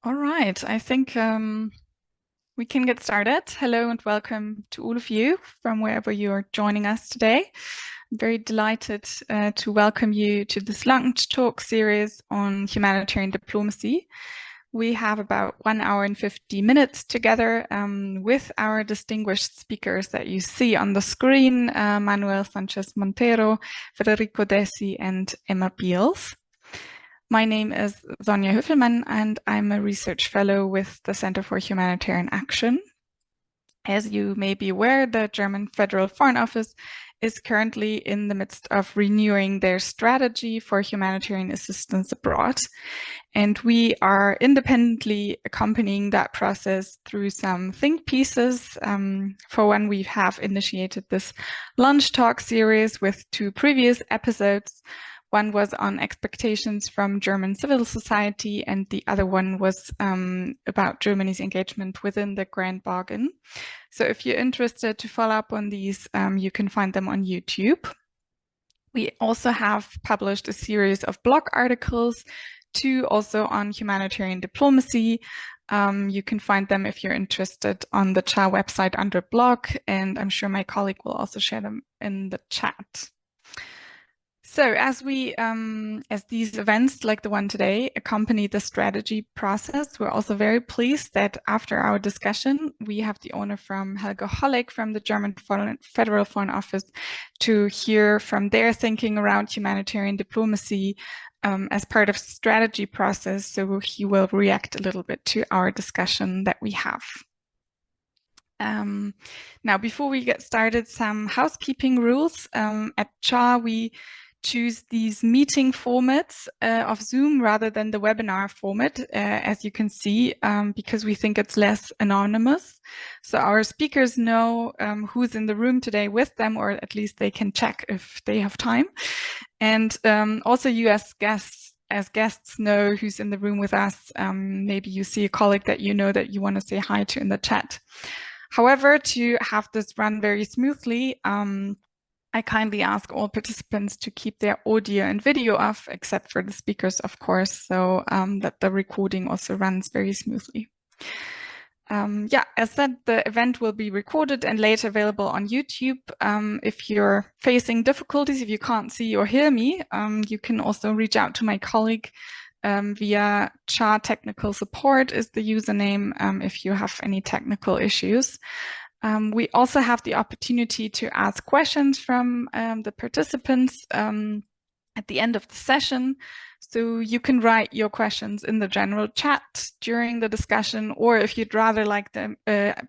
All right, I think we can get started. Hello and welcome to all of you from wherever you're joining us today. I'm very delighted to welcome you to this lunch talk series on humanitarian diplomacy. We have about 1 hour and 50 minutes together with our distinguished speakers that you see on the screen, Manuel Sanchez Montero, Federico Desi, and Emma Beals. My name is Sonja Höfelmann, and I'm a research fellow with the Center for Humanitarian Action. As you may be aware, the German Federal Foreign Office is currently in the midst of renewing their strategy for humanitarian assistance abroad. And we are independently accompanying that process through some think pieces. For one, we have initiated this lunch talk series with 2 previous episodes. One was on expectations from German civil society, and the other one was about Germany's engagement within the Grand Bargain. So if you're interested to follow up on these, you can find them on YouTube. We also have published a series of blog articles, 2 also on humanitarian diplomacy. You can find them if you're interested on the CHA website under blog, and I'm sure my colleague will also share them in the chat. So as these events like the one today accompany the strategy process, we're also very pleased that after our discussion, we have the honor from Helge Holleck from the German Federal Foreign Office to hear from their thinking around humanitarian diplomacy as part of the strategy process. So he will react a little bit to our discussion that we have. Now, before we get started, some housekeeping rules. At CHA, we choose these meeting formats of Zoom rather than the webinar format, as you can see, because we think it's less anonymous. So our speakers know who's in the room today with them, or at least they can check if they have time. And also you as guests know who's in the room with us. Maybe you see a colleague that you know that you want to say hi to in the chat. However, to have this run very smoothly, I kindly ask all participants to keep their audio and video off, except for the speakers, of course, so that the recording also runs very smoothly. As said, the event will be recorded and later available on YouTube. If you're facing difficulties, if you can't see or hear me, you can also reach out to my colleague via CHA technical support is the username if you have any technical issues. We also have the opportunity to ask questions from the participants at the end of the session. So you can write your questions in the general chat during the discussion, or if you'd rather like them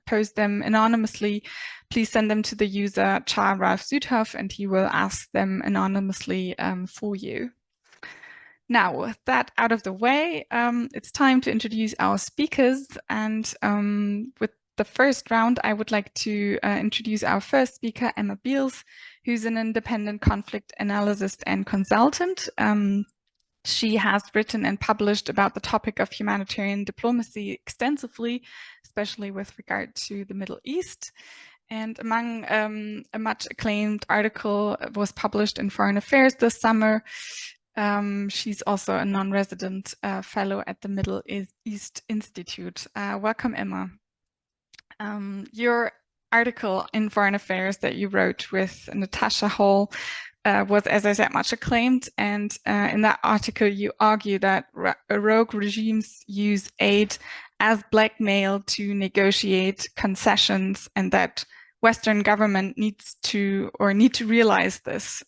post them anonymously, please send them to the user Char Ralf Südhoff, and he will ask them anonymously for you. Now, with that out of the way, it's time to introduce our speakers. And with the first round, I would like to introduce our first speaker, Emma Beals, who's an independent conflict analyst and consultant. She has written and published about the topic of humanitarian diplomacy extensively, especially with regard to the Middle East. And among a much acclaimed article was published in Foreign Affairs this summer. She's also a non-resident fellow at the Middle East Institute. Welcome, Emma. Your article in Foreign Affairs that you wrote with Natasha Hall was, as I said, much acclaimed. And in that article, you argue that rogue regimes use aid as blackmail to negotiate concessions, and that Western government need to realize this.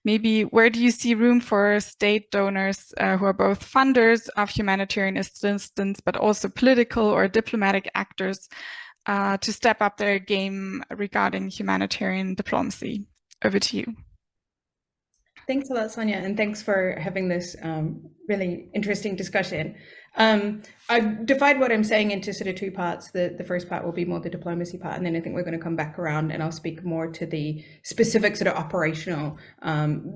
Maybe where do you see room for state donors who are both funders of humanitarian assistance, but also political or diplomatic actors to step up their game regarding humanitarian diplomacy? Over to you. Thanks a lot, Sonja, and thanks for having this really interesting discussion. I've divided what I'm saying into sort of 2 parts. The first part will be more the diplomacy part, and then I think we're going to come back around and I'll speak more to the specific sort of operational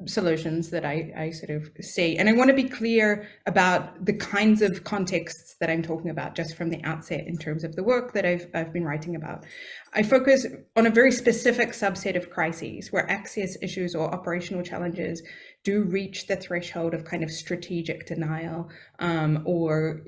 solutions that I sort of see. And I want to be clear about the kinds of contexts that I'm talking about just from the outset in terms of the work that I've been writing about. I focus on a very specific subset of crises where access issues or operational challenges do reach the threshold of kind of strategic denial or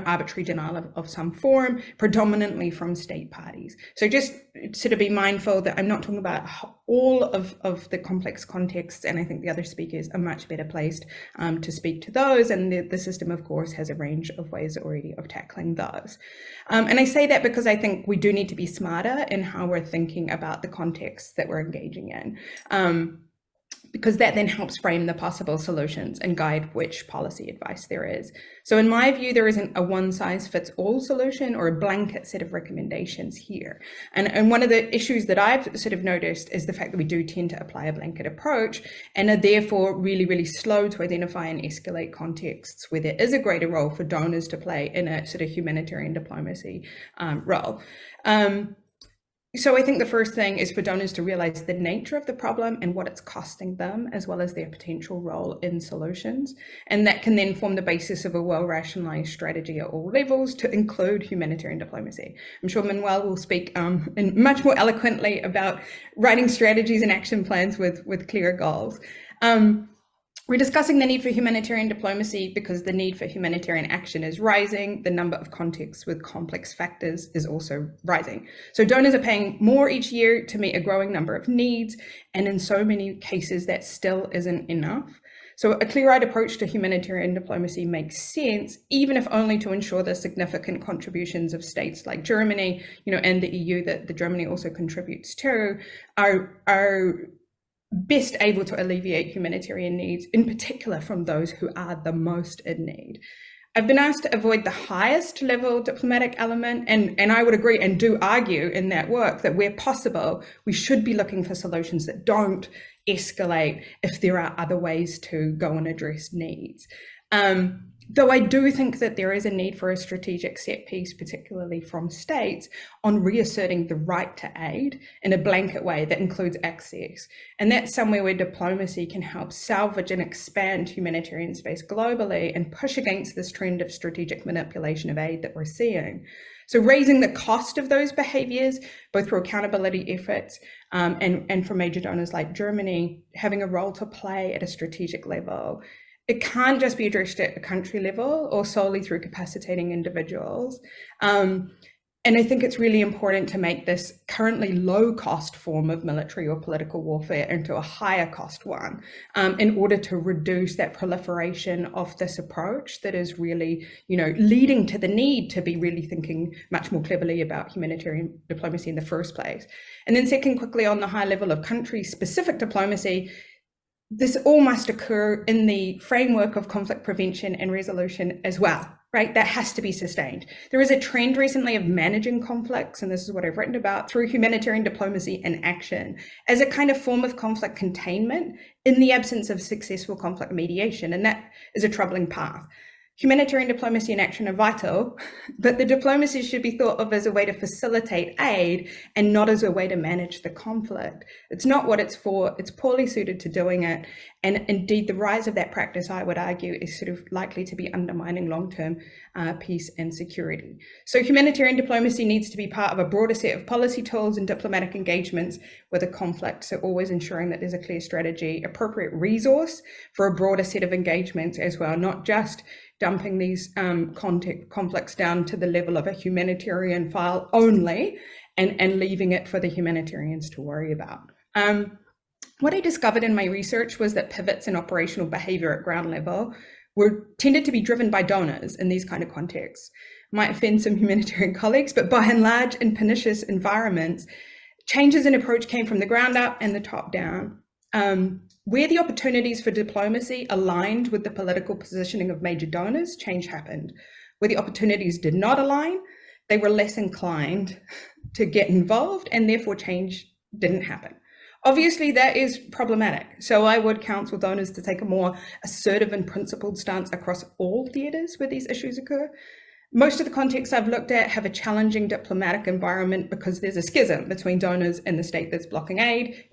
arbitrary denial of some form, predominantly from state parties. So just sort of be mindful that I'm not talking about all of the complex contexts, and I think the other speakers are much better placed to speak to those, and the system, of course, has a range of ways already of tackling those. And I say that because I think we do need to be smarter in how we're thinking about the contexts that we're engaging in. Because that then helps frame the possible solutions and guide which policy advice there is. So in my view, there isn't a one-size-fits-all solution or a blanket set of recommendations here. And one of the issues that I've sort of noticed is the fact that we do tend to apply a blanket approach and are therefore really, really slow to identify and escalate contexts where there is a greater role for donors to play in a sort of humanitarian diplomacy role. So I think the first thing is for donors to realize the nature of the problem and what it's costing them, as well as their potential role in solutions. And that can then form the basis of a well-rationalized strategy at all levels to include humanitarian diplomacy. I'm sure Manuel will speak in much more eloquently about writing strategies and action plans with clearer goals. We're discussing the need for humanitarian diplomacy because the need for humanitarian action is rising. The number of contexts with complex factors is also rising. So donors are paying more each year to meet a growing number of needs, and in so many cases that still isn't enough. So a clear-eyed approach to humanitarian diplomacy makes sense, even if only to ensure the significant contributions of states like Germany, and the EU that Germany also contributes to are best able to alleviate humanitarian needs, in particular from those who are the most in need. I've been asked to avoid the highest level diplomatic element, and I would agree and do argue in that work that where possible, we should be looking for solutions that don't escalate if there are other ways to go and address needs. Though I do think that there is a need for a strategic set piece, particularly from states, on reasserting the right to aid in a blanket way that includes access. And that's somewhere where diplomacy can help salvage and expand humanitarian space globally and push against this trend of strategic manipulation of aid that we're seeing. So raising the cost of those behaviors, both through accountability efforts and for major donors like Germany, having a role to play at a strategic level. It can't just be addressed at a country level or solely through capacitating individuals. And I think it's really important to make this currently low-cost form of military or political warfare into a higher-cost one in order to reduce that proliferation of this approach that is really, leading to the need to be really thinking much more cleverly about humanitarian diplomacy in the first place. And then second, quickly on the high level of country-specific diplomacy, this all must occur in the framework of conflict prevention and resolution as well, right? That has to be sustained. There is a trend recently of managing conflicts, and this is what I've written about, through humanitarian diplomacy and action as a kind of form of conflict containment in the absence of successful conflict mediation, and that is a troubling path. Humanitarian diplomacy and action are vital, but the diplomacy should be thought of as a way to facilitate aid and not as a way to manage the conflict. It's not what it's for. It's poorly suited to doing it. And indeed, the rise of that practice, I would argue, is sort of likely to be undermining long-term peace and security. So humanitarian diplomacy needs to be part of a broader set of policy tools and diplomatic engagements with a conflict. So always ensuring that there's a clear strategy, appropriate resource for a broader set of engagements as well, not just dumping these conflicts down to the level of a humanitarian file only and leaving it for the humanitarians to worry about. What I discovered in my research was that pivots in operational behavior at ground level tended to be driven by donors in these kind of contexts. Might offend some humanitarian colleagues, but by and large in pernicious environments, changes in approach came from the ground up and the top down. Where the opportunities for diplomacy aligned with the political positioning of major donors, change happened. Where the opportunities did not align, they were less inclined to get involved, and therefore change didn't happen. Obviously, that is problematic. So I would counsel donors to take a more assertive and principled stance across all theatres where these issues occur. Most of the contexts I've looked at have a challenging diplomatic environment because there's a schism between donors and the state that's blocking aid.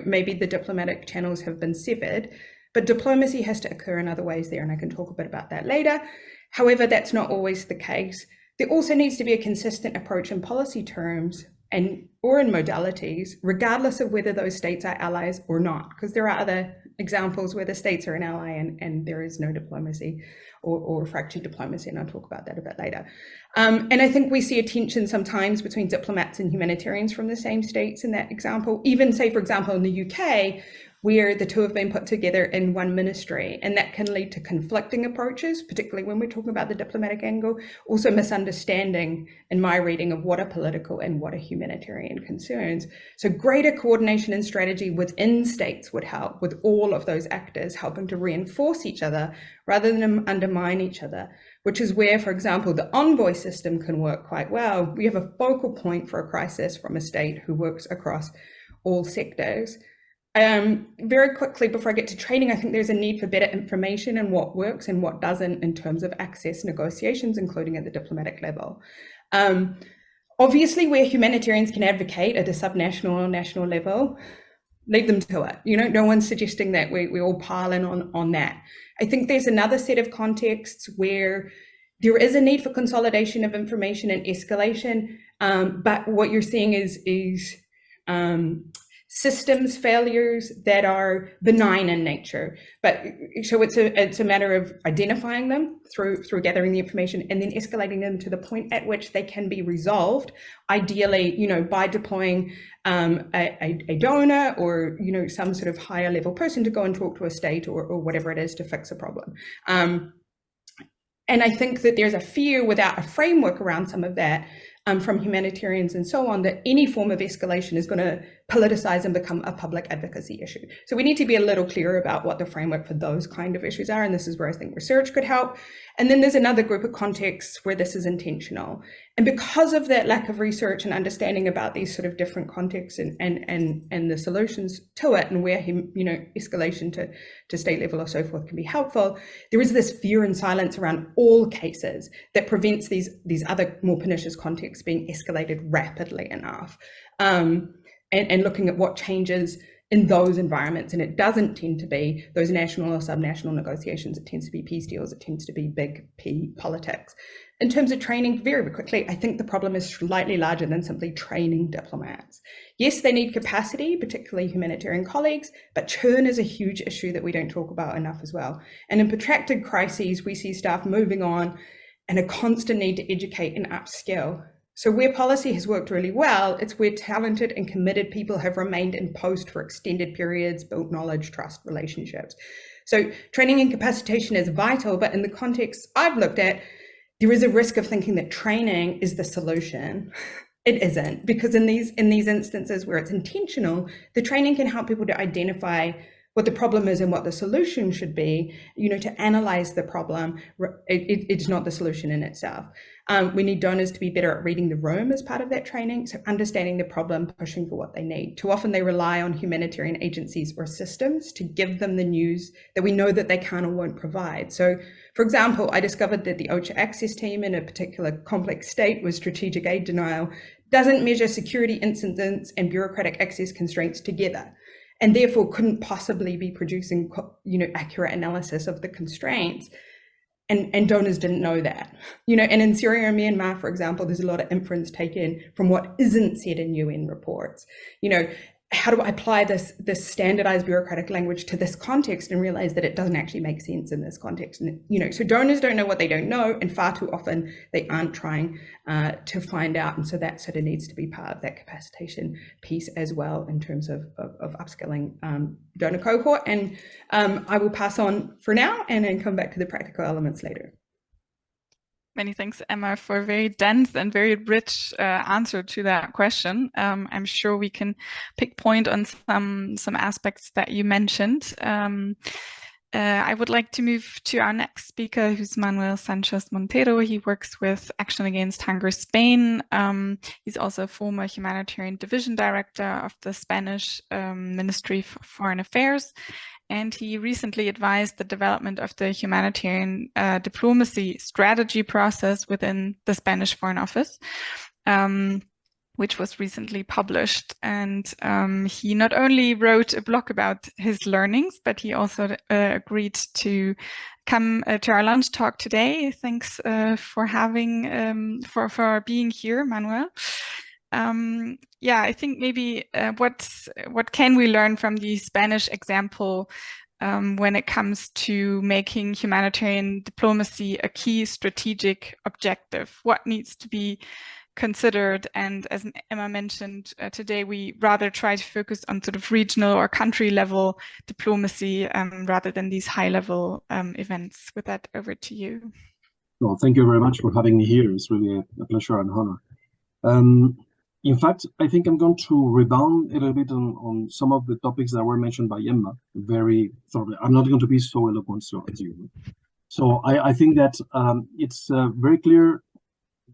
Maybe the diplomatic channels have been severed, but diplomacy has to occur in other ways there, and I can talk a bit about that later. However, that's not always the case. There also needs to be a consistent approach in policy terms or in modalities, regardless of whether those states are allies or not, because there are other examples where the states are an ally and there is no diplomacy or fractured diplomacy, and I'll talk about that a bit later. And I think we see a tension sometimes between diplomats and humanitarians from the same states in that example. Even, say, for example, in the UK, where the two have been put together in one ministry, and that can lead to conflicting approaches, particularly when we're talking about the diplomatic angle, also misunderstanding, in my reading, of what are political and what are humanitarian concerns. So greater coordination and strategy within states would help, with all of those actors helping to reinforce each other rather than undermine each other, which is where, for example, the envoy system can work quite well. We have a focal point for a crisis from a state who works across all sectors. Very quickly, before I get to training, I think there's a need for better information on what works and what doesn't in terms of access negotiations, including at the diplomatic level. Obviously, where humanitarians can advocate at a subnational or national level, leave them to it. No one's suggesting that we all pile in on that. I think there's another set of contexts where there is a need for consolidation of information and escalation, but what you're seeing is systems failures that are benign in nature. But so it's a matter of identifying them through gathering the information and then escalating them to the point at which they can be resolved, ideally, by deploying a donor or some sort of higher level person to go and talk to a state or whatever it is to fix a problem. And I think that there's a fear without a framework around some of that from humanitarians and so on, that any form of escalation is going to politicize and become a public advocacy issue. So we need to be a little clearer about what the framework for those kind of issues are, and this is where I think research could help. And then there's another group of contexts where this is intentional. And because of that lack of research and understanding about these sort of different contexts and the solutions to it, and where escalation to state level or so forth can be helpful, there is this fear and silence around all cases that prevents these other more pernicious contexts being escalated rapidly enough. And looking at what changes in those environments. And it doesn't tend to be those national or subnational negotiations. It tends to be peace deals. It tends to be big P politics. In terms of training, very quickly, I think the problem is slightly larger than simply training diplomats. Yes, they need capacity, particularly humanitarian colleagues, but churn is a huge issue that we don't talk about enough as well. And in protracted crises, we see staff moving on and a constant need to educate and upskill. So where policy has worked really well, it's where talented and committed people have remained in post for extended periods, built knowledge, trust, relationships. So training and capacitation is vital, but in the context I've looked at, there is a risk of thinking that training is the solution. It isn't, because in these instances where it's intentional, the training can help people to identify what the problem is and what the solution should be, to analyze the problem. It's not the solution in itself. We need donors to be better at reading the room as part of that training, so understanding the problem, pushing for what they need. Too often they rely on humanitarian agencies or systems to give them the news that we know that they can or won't provide. So, for example, I discovered that the OCHA access team in a particular complex state with strategic aid denial doesn't measure security incidents and bureaucratic access constraints together, and therefore couldn't possibly be producing, accurate analysis of the constraints. And donors didn't know that, and in Syria and Myanmar, for example, there's a lot of inference taken from what isn't said in UN reports. How do I apply this standardized bureaucratic language to this context and realize that it doesn't actually make sense in this context? And, so donors don't know what they don't know, and far too often they aren't trying to find out. And so that sort of needs to be part of that capacitation piece as well in terms of upskilling donor cohort. And I will pass on for now and then come back to the practical elements later. Many thanks, Emma, for a very dense and very rich answer to that question. I'm sure we can pick point on some aspects that you mentioned. I would like to move to our next speaker, who's Manuel Sanchez Montero. He works with Action Against Hunger Spain. He's also a former humanitarian division director of the Spanish Ministry for Foreign Affairs. And he recently advised the development of the humanitarian diplomacy strategy process within the Spanish Foreign Office, which was recently published. And he not only wrote a blog about his learnings, but he also agreed to come to our lunch talk today. Thanks for having for being here, Manuel. I think maybe what can we learn from the Spanish example when it comes to making humanitarian diplomacy a key strategic objective? What needs to be considered? And as Emma mentioned today, we rather try to focus on sort of regional or country level diplomacy rather than these high level events. With that, over to you. Well, thank you very much for having me here. It's really a pleasure and honor. In fact, I think I'm going to rebound a little bit on some of the topics that were mentioned by Emma very thoroughly. I'm not going to be so eloquent as you. So I think that it's very clear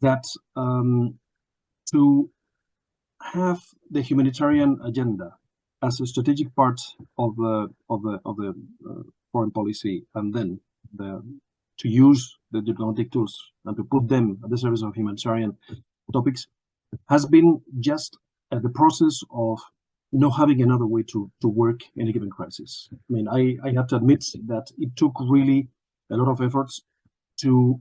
that to have the humanitarian agenda as a strategic part of the foreign policy, and then to use the diplomatic tools and to put them at the service of humanitarian topics, has been just the process of not having another way to work in a given crisis. I mean, I have to admit that it took really a lot of efforts to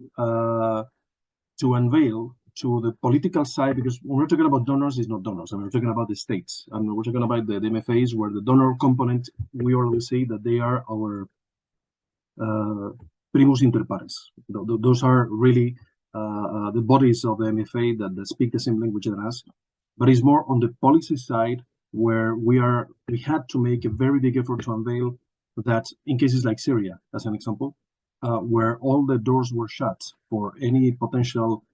unveil to the political side, because when we're talking about donors, it's not donors. I mean, we're talking about the states, and we're talking about the MFAs, where the donor component, we always say that they are our primus inter pares. Those are really the bodies of the MFA that speak the same language as us, but it's more on the policy side where we had to make a very big effort to unveil that in cases like Syria, as an example, where all the doors were shut for any potential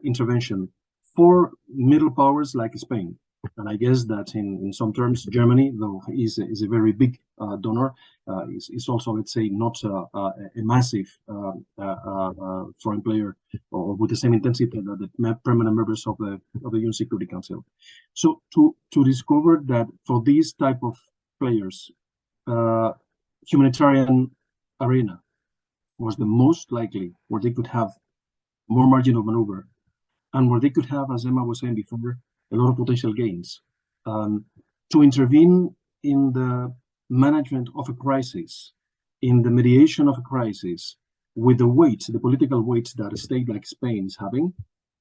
intervention for middle powers like Spain. And I guess that in some terms, Germany, though is a very big donor, is also, let's say, not a massive foreign player, or with the same intensity that the permanent members of the UN Security Council. So to discover that for these type of players, humanitarian arena was the most likely where they could have more margin of maneuver, and where they could have, as Emma was saying before, a lot of potential gains. To intervene in the management of a crisis, in the mediation of a crisis, with the political weight that a state like Spain is having,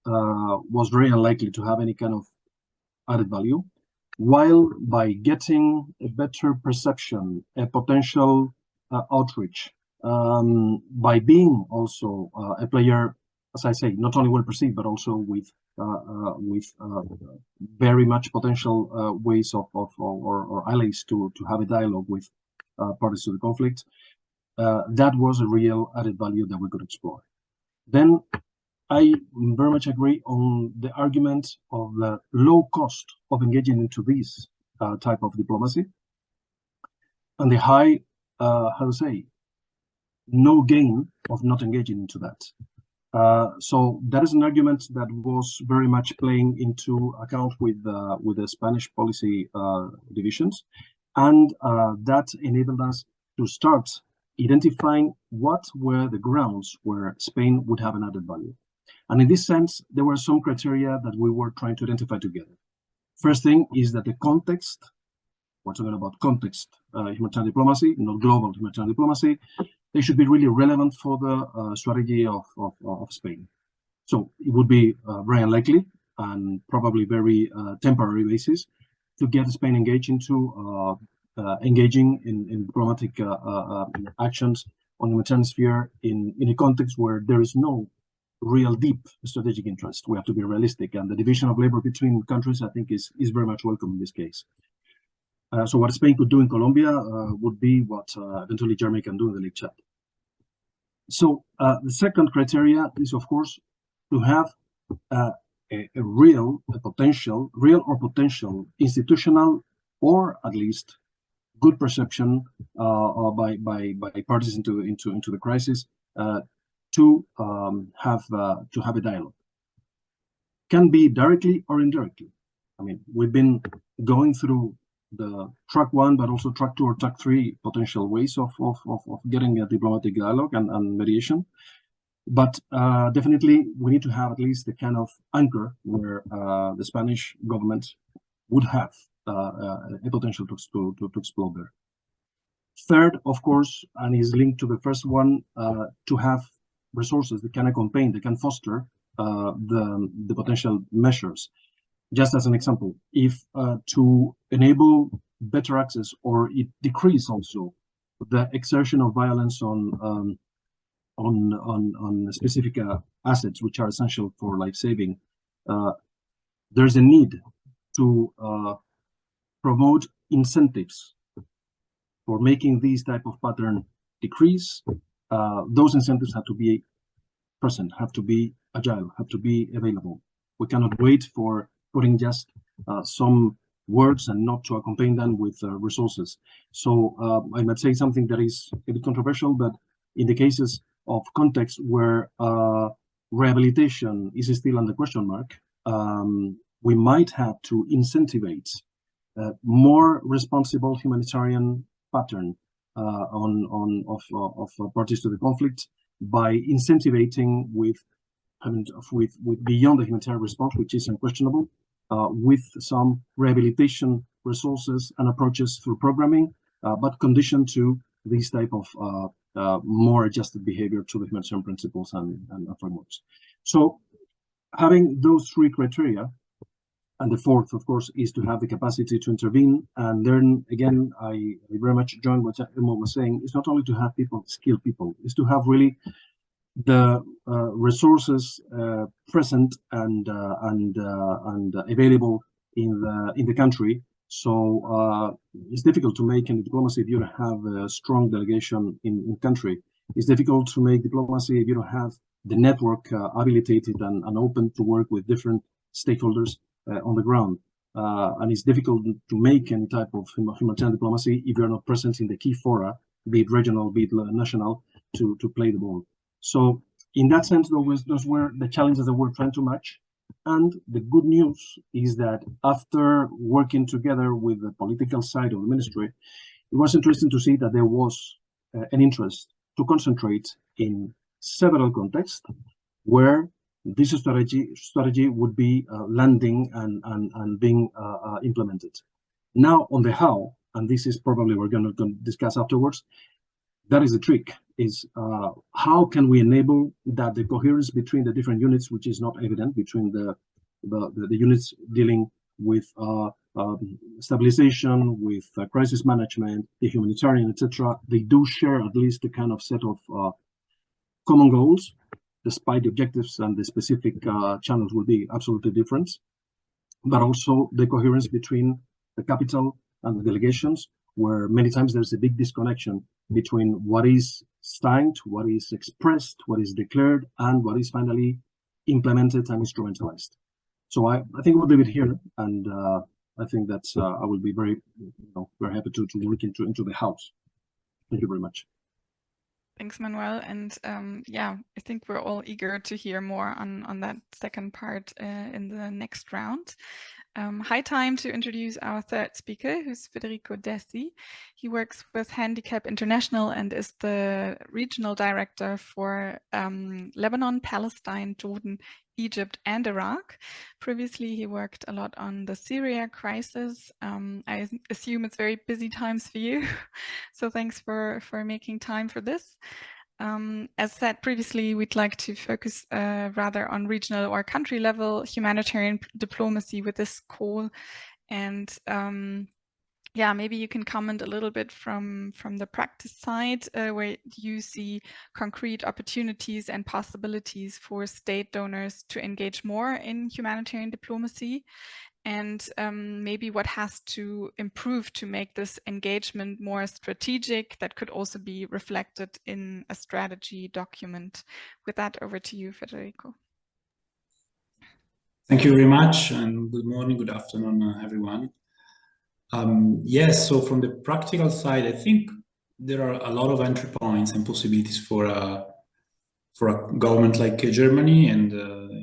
was very unlikely to have any kind of added value, while by getting a better perception, a potential outreach, by being also a player, as I say, not only well perceived, but also with very much potential ways or allies to have a dialogue with parties to the conflict. That was a real added value that we could explore. Then I very much agree on the argument of the low cost of engaging into this type of diplomacy, and the high, no gain of not engaging into that. So that is an argument that was very much playing into account with the Spanish policy divisions, and that enabled us to start identifying what were the grounds where Spain would have an added value. And in this sense, there were some criteria that we were trying to identify together. First thing is that the context, we're talking about context, humanitarian diplomacy, not global humanitarian diplomacy, they should be really relevant for the strategy of Spain. So it would be very unlikely and probably very temporary basis to get Spain engaged into engaging in diplomatic actions on the humanitarian sphere in a context where there is no real deep strategic interest. We have to be realistic, and the division of labor between countries, I think, is very much welcome in this case. So what Spain could do in Colombia would be what eventually Germany can do in the Lake Chad. So the second criteria is, of course, to have a real or potential institutional, or at least good perception by parties into the crisis to have a dialogue. Can be directly or indirectly. I mean, we've been going through the track 1, but also track 2 or track 3 potential ways of getting a diplomatic dialogue and mediation. But definitely, we need to have at least the kind of anchor where the Spanish government would have a potential to explore there. Third, of course, and is linked to the first one, to have resources that can accompany, that can foster the potential measures. Just as an example, if to enable better access or it decrease also the exertion of violence on specific assets which are essential for life saving, there's a need to promote incentives for making these type of pattern decrease. Those incentives have to be present, have to be agile, have to be available. We cannot wait for putting just some words and not to accompany them with resources. So I might say something that is a bit controversial, but in the cases of context where rehabilitation is still under question mark, we might have to incentivize more responsible humanitarian pattern of parties to the conflict by incentivizing with beyond the humanitarian response, which is unquestionable, with some rehabilitation resources and approaches through programming, but conditioned to these type of more adjusted behavior to the humanitarian principles and frameworks. So having those three criteria, and the fourth, of course, is to have the capacity to intervene. And then again, I very much join what Emma was saying. It's not only to have people, skilled people, it's to have really the resources present and available in the country. So it's difficult to make in diplomacy if you don't have a strong delegation in country. It's difficult to make diplomacy if you don't have the network habilitated and open to work with different stakeholders on the ground. And it's difficult to make any type of humanitarian diplomacy if you're not present in the key fora, be it regional, be it national, to play the ball. So in that sense, those were the challenges that we're trying to match. And the good news is that after working together with the political side of the ministry, it was interesting to see that there was an interest to concentrate in several contexts where this strategy would be landing and being implemented. Now on the how, and this is probably we're going to discuss afterwards, that is the trick, is how can we enable that the coherence between the different units, which is not evident between the units dealing with stabilization, with crisis management, the humanitarian, etc. They do share at least a kind of set of common goals, despite the objectives and the specific channels will be absolutely different, but also the coherence between the capital and the delegations, where many times there's a big disconnection between what is signed, what is expressed, what is declared, and what is finally implemented and instrumentalized. So I think we'll leave it here, and I think that I will be very, very happy to look into the house. Thank you very much. Thanks, Manuel. And yeah, I think we're all eager to hear more on that second part in the next round. High time to introduce our third speaker, who's Federico Dessi. He works with Handicap International and is the regional director for Lebanon, Palestine, Jordan, Egypt, and Iraq. Previously, he worked a lot on the Syria crisis. I assume it's very busy times for you. So thanks for making time for this. As said previously, we'd like to focus rather on regional or country level humanitarian diplomacy with this call. And yeah, maybe you can comment a little bit from the practice side, where you see concrete opportunities and possibilities for state donors to engage more in humanitarian diplomacy. And maybe what has to improve to make this engagement more strategic that could also be reflected in a strategy document. With that, over to you, Federico. Thank you very much, and good morning, good afternoon, everyone. Yes, so from the practical side, I think there are a lot of entry points and possibilities for a government like Germany and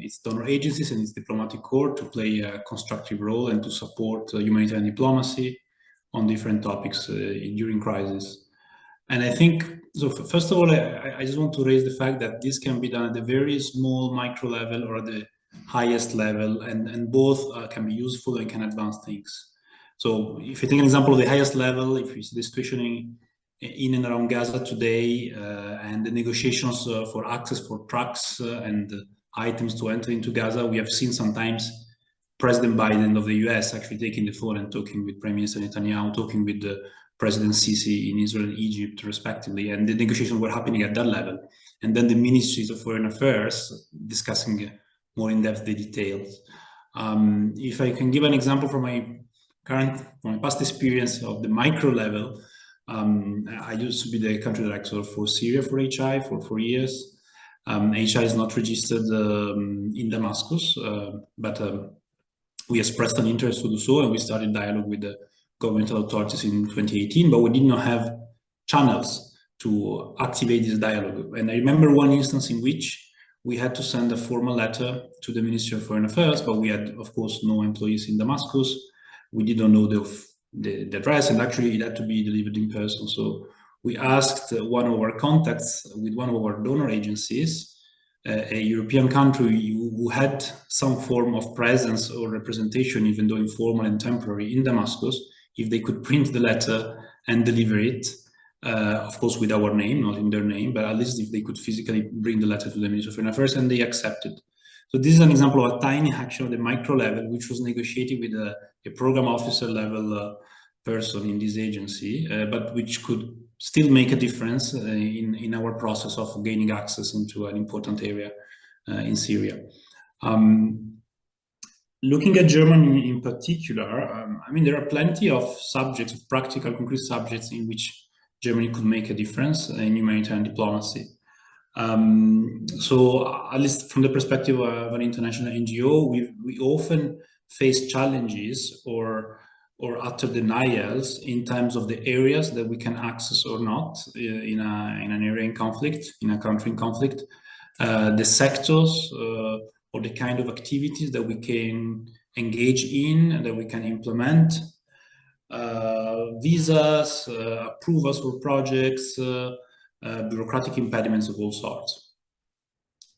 its donor agencies and its diplomatic corps to play a constructive role and to support humanitarian diplomacy on different topics during crisis. And I think, so first of all, I just want to raise the fact that this can be done at the very small micro level or at the highest level, and both can be useful and can advance things. So if you take an example of the highest level, if you see the situation in and around Gaza today and the negotiations for access for trucks and items to enter into Gaza, we have seen sometimes President Biden of the US actually taking the phone and talking with Prime Minister Netanyahu, talking with the President Sisi in Israel and Egypt, respectively, and the negotiations were happening at that level. And then the ministries of foreign affairs discussing more in depth the details. If I can give an example from my past experience of the micro level, I used to be the country director for Syria for HI for 4 years. HI is not registered in Damascus, but we expressed an interest to do so, and we started dialogue with the governmental authorities in 2018, but we did not have channels to activate this dialogue. And I remember one instance in which we had to send a formal letter to the Ministry of Foreign Affairs, but we had, of course, no employees in Damascus. We didn't know the address, and actually it had to be delivered in person. So we asked one of our contacts with one of our donor agencies, a European country who had some form of presence or representation, even though informal and temporary, in Damascus, if they could print the letter and deliver it, of course with our name, not in their name, but at least if they could physically bring the letter to the Ministry of Foreign Affairs, and they accepted. So this is an example of a tiny action at the micro level, which was negotiated with a program officer level person in this agency, but which could still make a difference in our process of gaining access into an important area in Syria. Looking at Germany in particular, I mean, there are plenty of subjects, of practical, concrete subjects in which Germany could make a difference in humanitarian diplomacy. So at least from the perspective of an international NGO, we often face challenges or utter denials in terms of the areas that we can access or not in an area in conflict, in a country in conflict, the sectors or the kind of activities that we can engage in and that we can implement, visas, approvals for projects, bureaucratic impediments of all sorts.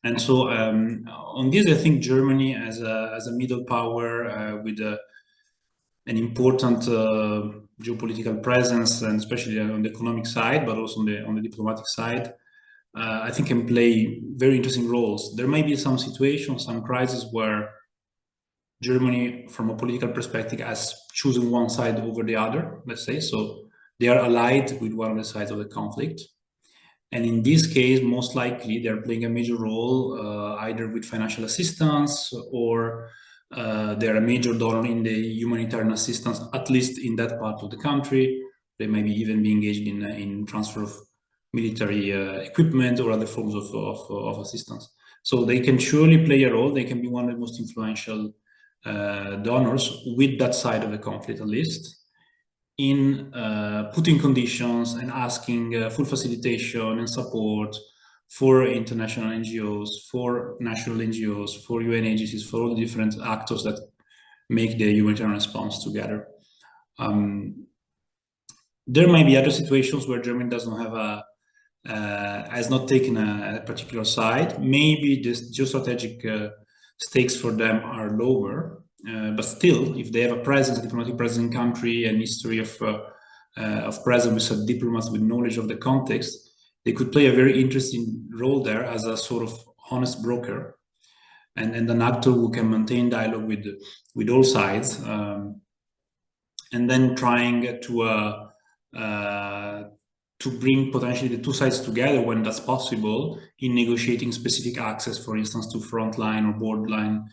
And so on this, I think Germany as a middle power with an important geopolitical presence, and especially on the economic side, but also on the diplomatic side, I think can play very interesting roles. There may be some situations, some crises where Germany, from a political perspective, has chosen one side over the other, let's say. So they are allied with one of the sides of the conflict. And in this case, most likely they're playing a major role, either with financial assistance or they're a major donor in the humanitarian assistance, at least in that part of the country. They may be even be engaged in transfer of military equipment or other forms of assistance. So they can surely play a role. They can be one of the most influential donors with that side of the conflict, at least, in putting conditions and asking full facilitation and support for international NGOs, for national NGOs, for UN agencies, for all the different actors that make the humanitarian response together. There might be other situations where Germany does not have has not taken a particular side. Maybe the geostrategic stakes for them are lower, but still, if they have a presence, a diplomatic presence in country, and history of presence with some diplomats with knowledge of the context, they could play a very interesting role there as a sort of honest broker and an actor who can maintain dialogue with all sides, and then trying to bring potentially the two sides together when that's possible in negotiating specific access, for instance, to frontline or borderline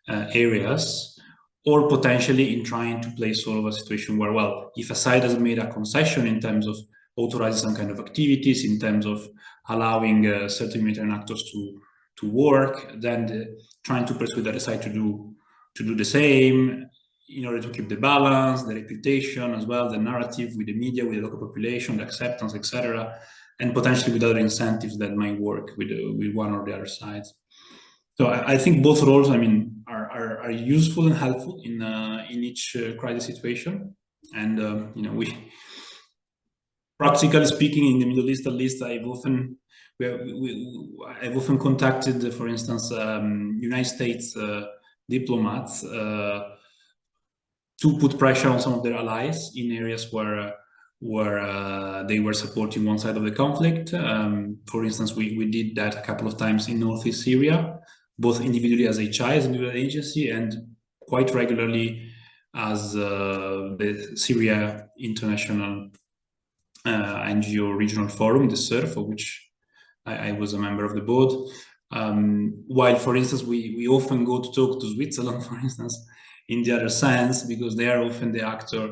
areas, or potentially in trying to play sort of a situation where, well, if a side has made a concession in terms of authorizing some kind of activities, in terms of allowing certain humanitarian actors to work, then trying to persuade the other side to do the same, in order to keep the balance, the reputation as well, the narrative with the media, with the local population, the acceptance, etc., and potentially with other incentives that might work with one or the other sides. So I think both roles, I mean, are useful and helpful in each crisis situation. And you know, practically speaking, in the Middle East, at least, I've often contacted, for instance, United States diplomats to put pressure on some of their allies in areas where they were supporting one side of the conflict. For instance, we did that a couple of times in northeast Syria, both individually as HI, as an individual agency, and quite regularly as the Syria International NGO regional forum, the SURF, of which I was a member of the board. While, for instance, we often go to talk to Switzerland, for instance, in the other sense, because they are often the actor,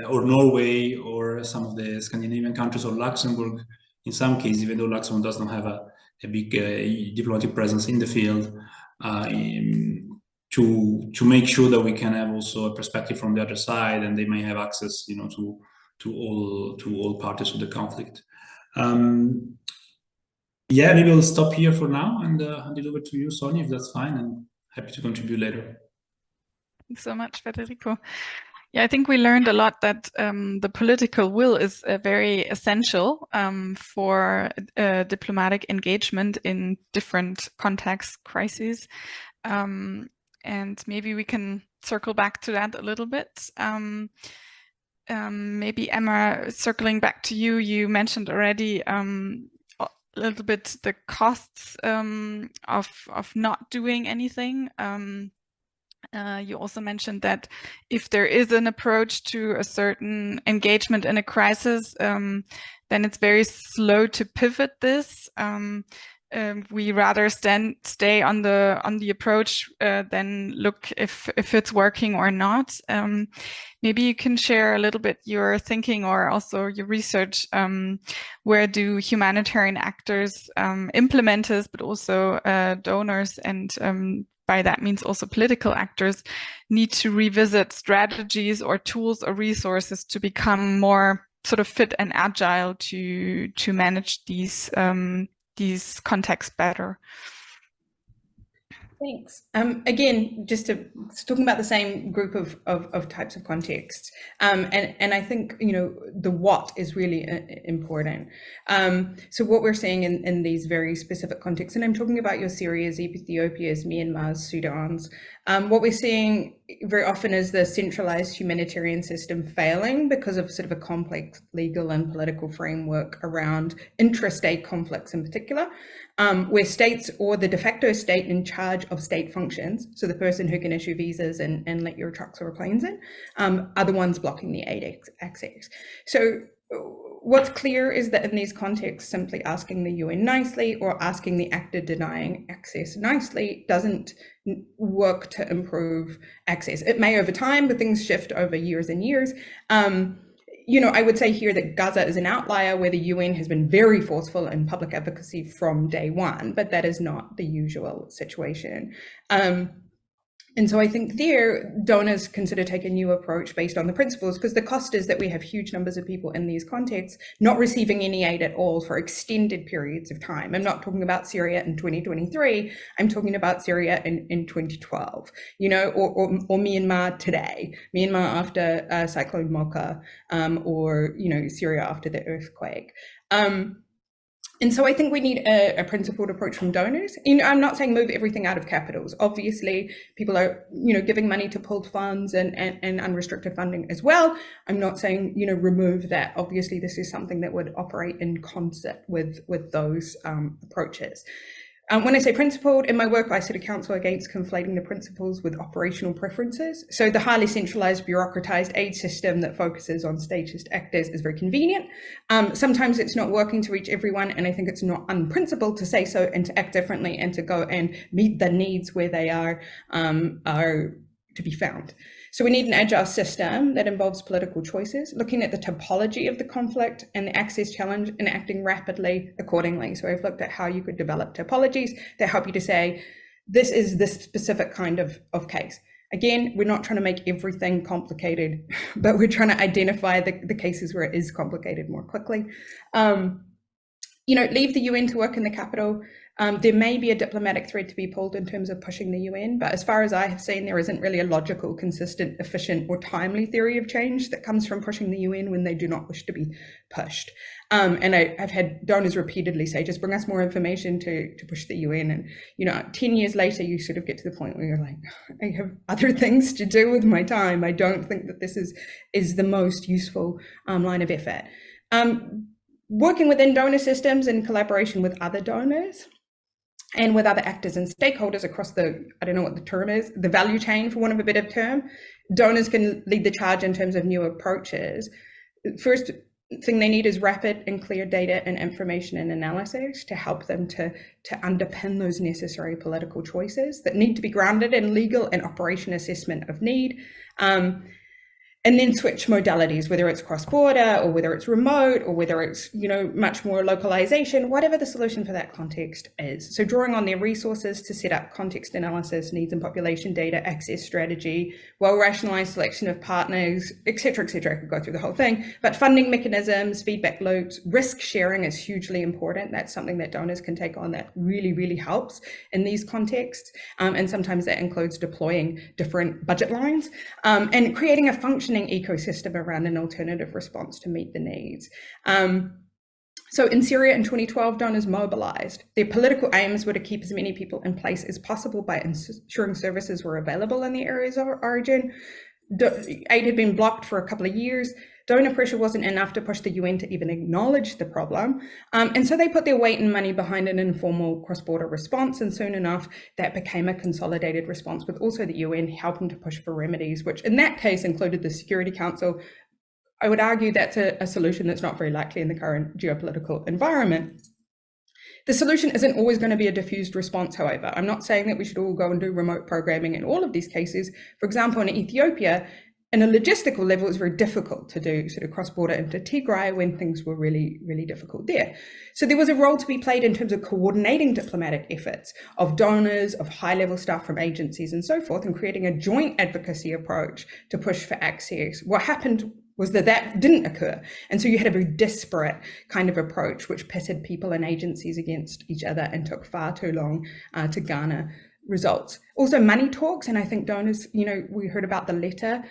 or Norway, or some of the Scandinavian countries, or Luxembourg, in some cases, even though Luxembourg does not have a big diplomatic presence in the field, to make sure that we can have also a perspective from the other side, and they may have access, you know, to all parties of the conflict. Yeah, maybe I'll stop here for now and hand it over to you, Sonia, if that's fine, and happy to contribute later. Thanks so much, Federico. Yeah, I think we learned a lot that the political will is very essential for diplomatic engagement in different contexts, crises. And maybe we can circle back to that a little bit. Maybe Emma, circling back to you, you mentioned already a little bit the costs of not doing anything. You also mentioned that if there is an approach to a certain engagement in a crisis, then it's very slow to pivot this. We rather stay on the approach than look if it's working or not. Maybe you can share a little bit your thinking or also your research. Where do humanitarian actors, implementers, but also donors and by that means also political actors, need to revisit strategies or tools or resources to become more sort of fit and agile to manage these contexts better? Thanks. Again, just talking about the same group of types of contexts, and I think, you know, the what is really important. So what we're seeing in these very specific contexts, and I'm talking about your Syrias, Ethiopias, Myanmar's, Sudan's, what we're seeing very often is the centralized humanitarian system failing because of sort of a complex legal and political framework around intrastate conflicts in particular. Where states or the de facto state in charge of state functions, so the person who can issue visas and let your trucks or planes in, are the ones blocking the aid access. So what's clear is that in these contexts, simply asking the UN nicely or asking the actor denying access nicely doesn't work to improve access. It may over time, but things shift over years and years. You know, I would say here that Gaza is an outlier where the UN has been very forceful in public advocacy from day one, but that is not the usual situation. And so I think there, donors consider taking a new approach based on the principles, because the cost is that we have huge numbers of people in these contexts not receiving any aid at all for extended periods of time. I'm not talking about Syria in 2023. I'm talking about Syria in 2012, you know, or Myanmar today, Myanmar after Cyclone Mocha, or, you know, Syria after the earthquake. And so I think we need a principled approach from donors. You know, I'm not saying move everything out of capitals. Obviously, people are, you know, giving money to pooled funds and unrestricted funding as well. I'm not saying, you know, remove that. Obviously, this is something that would operate in concert with those approaches. When I say principled, in my work, I set a counsel against conflating the principles with operational preferences. So the highly centralized, bureaucratized aid system that focuses on statist actors is very convenient. Sometimes it's not working to reach everyone, and I think it's not unprincipled to say so and to act differently and to go and meet the needs where they are to be found. So we need an agile system that involves political choices, looking at the topology of the conflict and the access challenge and acting rapidly accordingly. So I've looked at how you could develop topologies that help you to say, this is this specific kind of case. Again, we're not trying to make everything complicated, but we're trying to identify the cases where it is complicated more quickly. You know, leave the UN to work in the capital. There may be a diplomatic thread to be pulled in terms of pushing the UN, but as far as I have seen, there isn't really a logical, consistent, efficient, or timely theory of change that comes from pushing the UN when they do not wish to be pushed. And I've had donors repeatedly say, just bring us more information to push the UN. And, you know, 10 years later, you sort of get to the point where you're like, I have other things to do with my time. I don't think that this is the most useful line of effort. Working within donor systems in collaboration with other donors and with other actors and stakeholders across the, I don't know what the term is, the value chain, for want of a better term, donors can lead the charge in terms of new approaches. First, thing they need is rapid and clear data and information and analysis to help them to underpin those necessary political choices that need to be grounded in legal and operation assessment of need. And then switch modalities, whether it's cross-border or whether it's remote or whether it's, you know, much more localization, whatever the solution for that context is. So drawing on their resources to set up context analysis, needs and population data, access strategy, well-rationalized selection of partners, et cetera, et cetera. I could go through the whole thing, but funding mechanisms, feedback loops, risk sharing is hugely important. That's something that donors can take on that really, really helps in these contexts. And sometimes that includes deploying different budget lines and creating a functioning ecosystem around an alternative response to meet the needs. So in Syria in 2012, donors mobilized. Their political aims were to keep as many people in place as possible by ensuring services were available in the areas of origin. Aid had been blocked for a couple of years. Donor pressure wasn't enough to push the UN to even acknowledge the problem. And so they put their weight and money behind an informal cross-border response. And soon enough, that became a consolidated response with also the UN helping to push for remedies, which in that case included the Security Council. I would argue that's a solution that's not very likely in the current geopolitical environment. The solution isn't always going to be a diffused response, however. I'm not saying that we should all go and do remote programming in all of these cases. For example, in Ethiopia, in a logistical level, it's very difficult to do sort of cross-border into Tigray when things were really, really difficult there. So there was a role to be played in terms of coordinating diplomatic efforts of donors, of high-level staff from agencies and so forth, and creating a joint advocacy approach to push for access. What happened was that didn't occur. And so you had a very disparate kind of approach, which pitted people and agencies against each other and took far too long to garner results. Also money talks, and I think donors, you know, we heard about the letter.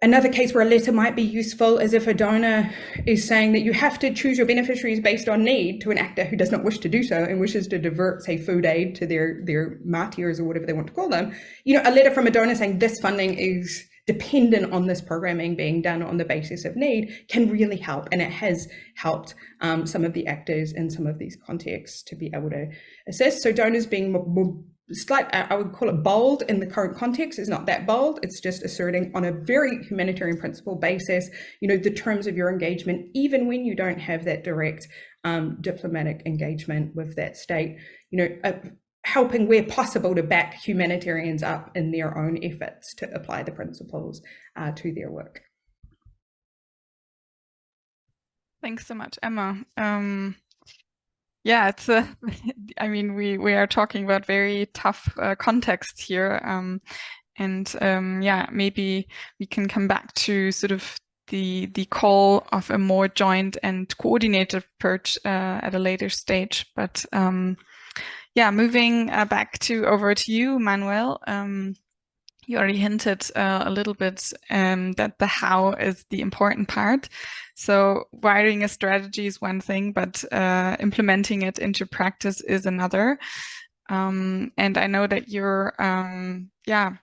Another case where a letter might be useful is if a donor is saying that you have to choose your beneficiaries based on need to an actor who does not wish to do so and wishes to divert, say, food aid to their martyrs or whatever they want to call them. You know, a letter from a donor saying this funding is dependent on this programming being done on the basis of need can really help. And it has helped some of the actors in some of these contexts to be able to assist. So donors being more slight, I would call it bold in the current context, is not that bold. It's just asserting on a very humanitarian principle basis, you know, the terms of your engagement, even when you don't have that direct diplomatic engagement with that state, you know, helping where possible to back humanitarians up in their own efforts to apply the principles to their work. Thanks so much, Emma. Yeah, it's I mean, we are talking about very tough context here. Yeah, maybe we can come back to sort of the call of a more joint and coordinated approach at a later stage. But yeah, moving back over to you, Manuel. You already hinted a little bit that the how is the important part. So writing a strategy is one thing, but implementing it into practice is another. And I know that you're,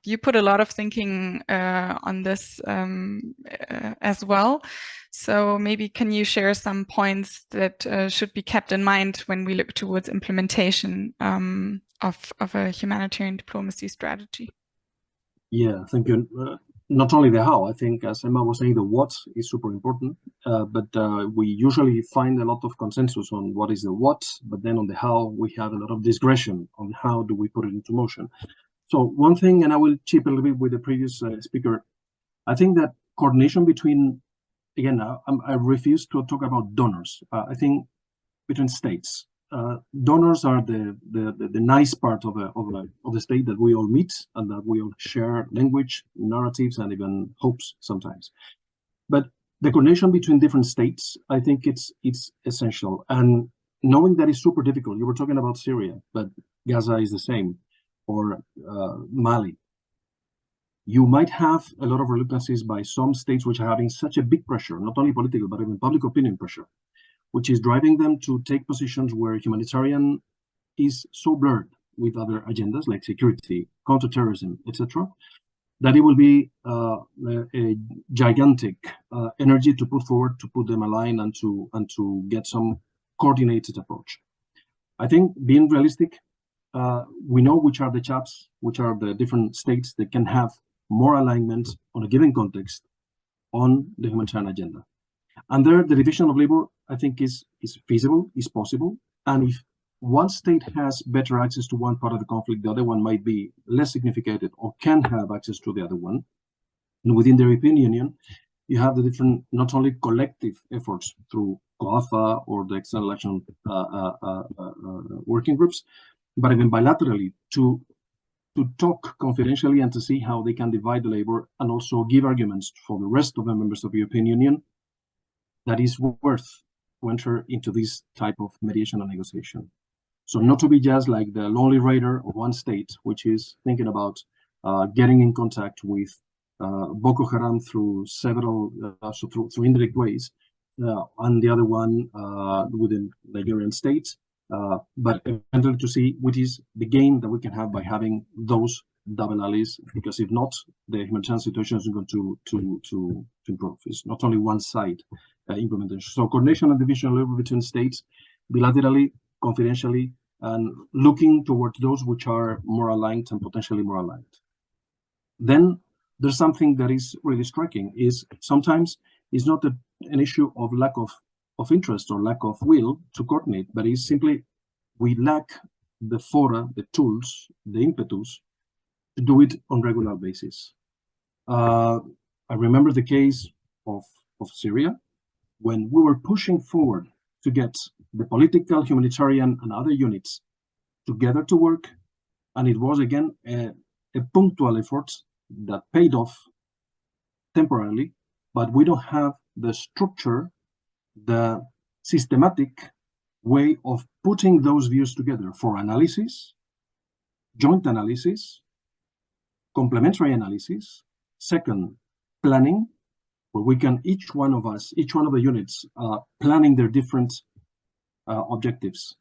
you put a lot of thinking on this as well. So maybe can you share some points that should be kept in mind when we look towards implementation of a humanitarian diplomacy strategy? Yeah, thank you. Not only the how, I think, as Emma was saying, the what is super important, but we usually find a lot of consensus on what is the what, but then on the how, we have a lot of discretion on how do we put it into motion. So one thing, and I will chip a little bit with the previous speaker, I think that coordination between, again, I refuse to talk about donors. I think between states. Donors are the nice part of the state that we all meet and that we all share language, narratives, and even hopes sometimes. But the coordination between different states, I think it's essential. And knowing that is super difficult. You were talking about Syria, but Gaza is the same, or Mali. You might have a lot of reluctancies by some states which are having such a big pressure, not only political, but even public opinion pressure, which is driving them to take positions where humanitarian is so blurred with other agendas like security, counterterrorism, etc., that it will be a gigantic energy to put forward to put them aligned and to get some coordinated approach. I think being realistic, we know which are the different states that can have more alignment on a given context on the humanitarian agenda. And there, the division of labor, I think, is feasible, is possible. And if one state has better access to one part of the conflict, the other one might be less significant or can have access to the other one. And within the European Union, you have the different, not only collective efforts through COAFA or the External Action working groups, but even bilaterally to talk confidentially and to see how they can divide the labor and also give arguments for the rest of the members of the European Union that is worth to enter into this type of mediation and negotiation. So not to be just like the lonely raider of one state, which is thinking about getting in contact with Boko Haram through several, through indirect ways, and the other one within Nigerian states, but eventually to see what is the gain that we can have by having those double allies, because if not, the humanitarian situation is going to improve. It's not only one side implementation. So coordination and division of labor between states, bilaterally, confidentially, and looking towards those which are more aligned and potentially more aligned. Then there's something that is really striking, is sometimes it's not an issue of lack of interest or lack of will to coordinate, but it's simply we lack the fora, the tools, the impetus to do it on a regular basis. I remember the case of Syria, when we were pushing forward to get the political, humanitarian, and other units together to work, and it was again a punctual effort that paid off temporarily, but we don't have the structure, the systematic way of putting those views together for analysis, joint analysis, complementary analysis, second, planning, where we can, each one of the units planning their different objectives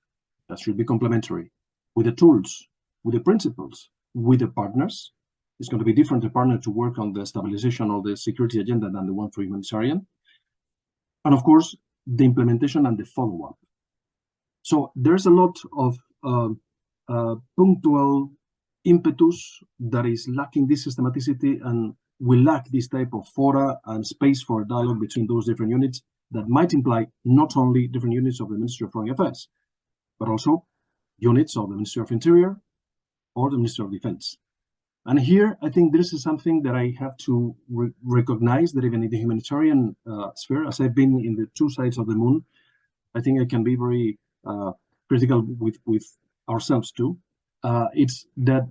that should be complementary, with the tools, with the principles, with the partners. It's going to be different to partner to work on the stabilization of the security agenda than the one for humanitarian. And of course, the implementation and the follow-up. So there's a lot of punctual impetus that is lacking this systematicity, and we lack this type of fora and space for dialogue between those different units that might imply not only different units of the Ministry of Foreign Affairs, but also units of the Ministry of Interior or the Ministry of Defense. And here, I think this is something that I have to recognize, that even in the humanitarian sphere, as I've been in the two sides of the moon, I think I can be very critical with ourselves too. It's that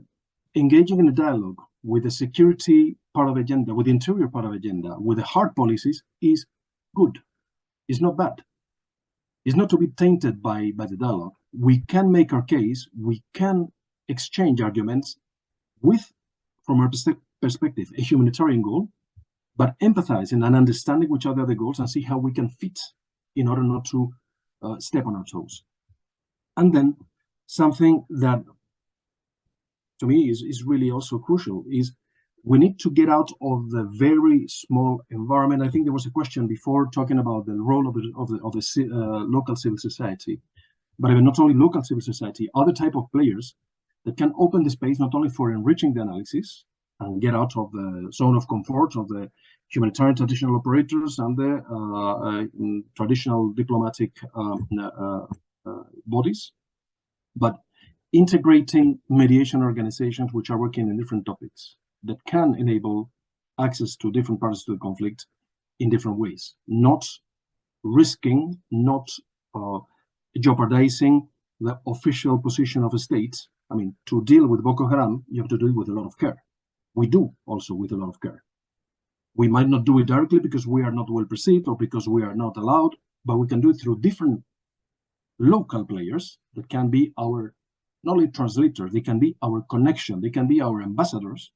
engaging in a dialogue with the security part of agenda, with the interior part of agenda, with the hard policies is good. It's not bad. It's not to be tainted by the dialogue. We can make our case, we can exchange arguments with, from our perspective, a humanitarian goal, but empathizing and understanding which are the other goals and see how we can fit in order not to step on our toes. And then something that to me is really also crucial is we need to get out of the very small environment. I think there was a question before talking about the role of the local civil society, but even not only local civil society, other type of players that can open the space not only for enriching the analysis and get out of the zone of comfort of the humanitarian traditional operators and the traditional diplomatic bodies, but integrating mediation organizations which are working in different topics that can enable access to different parts of the conflict in different ways, not risking, not jeopardizing the official position of a state. I mean, to deal with Boko Haram, you have to do it with a lot of care. We do also with a lot of care. We might not do it directly because we are not well perceived or because we are not allowed, but we can do it through different local players that can be our not only translators, they can be our connection, they can be our ambassadors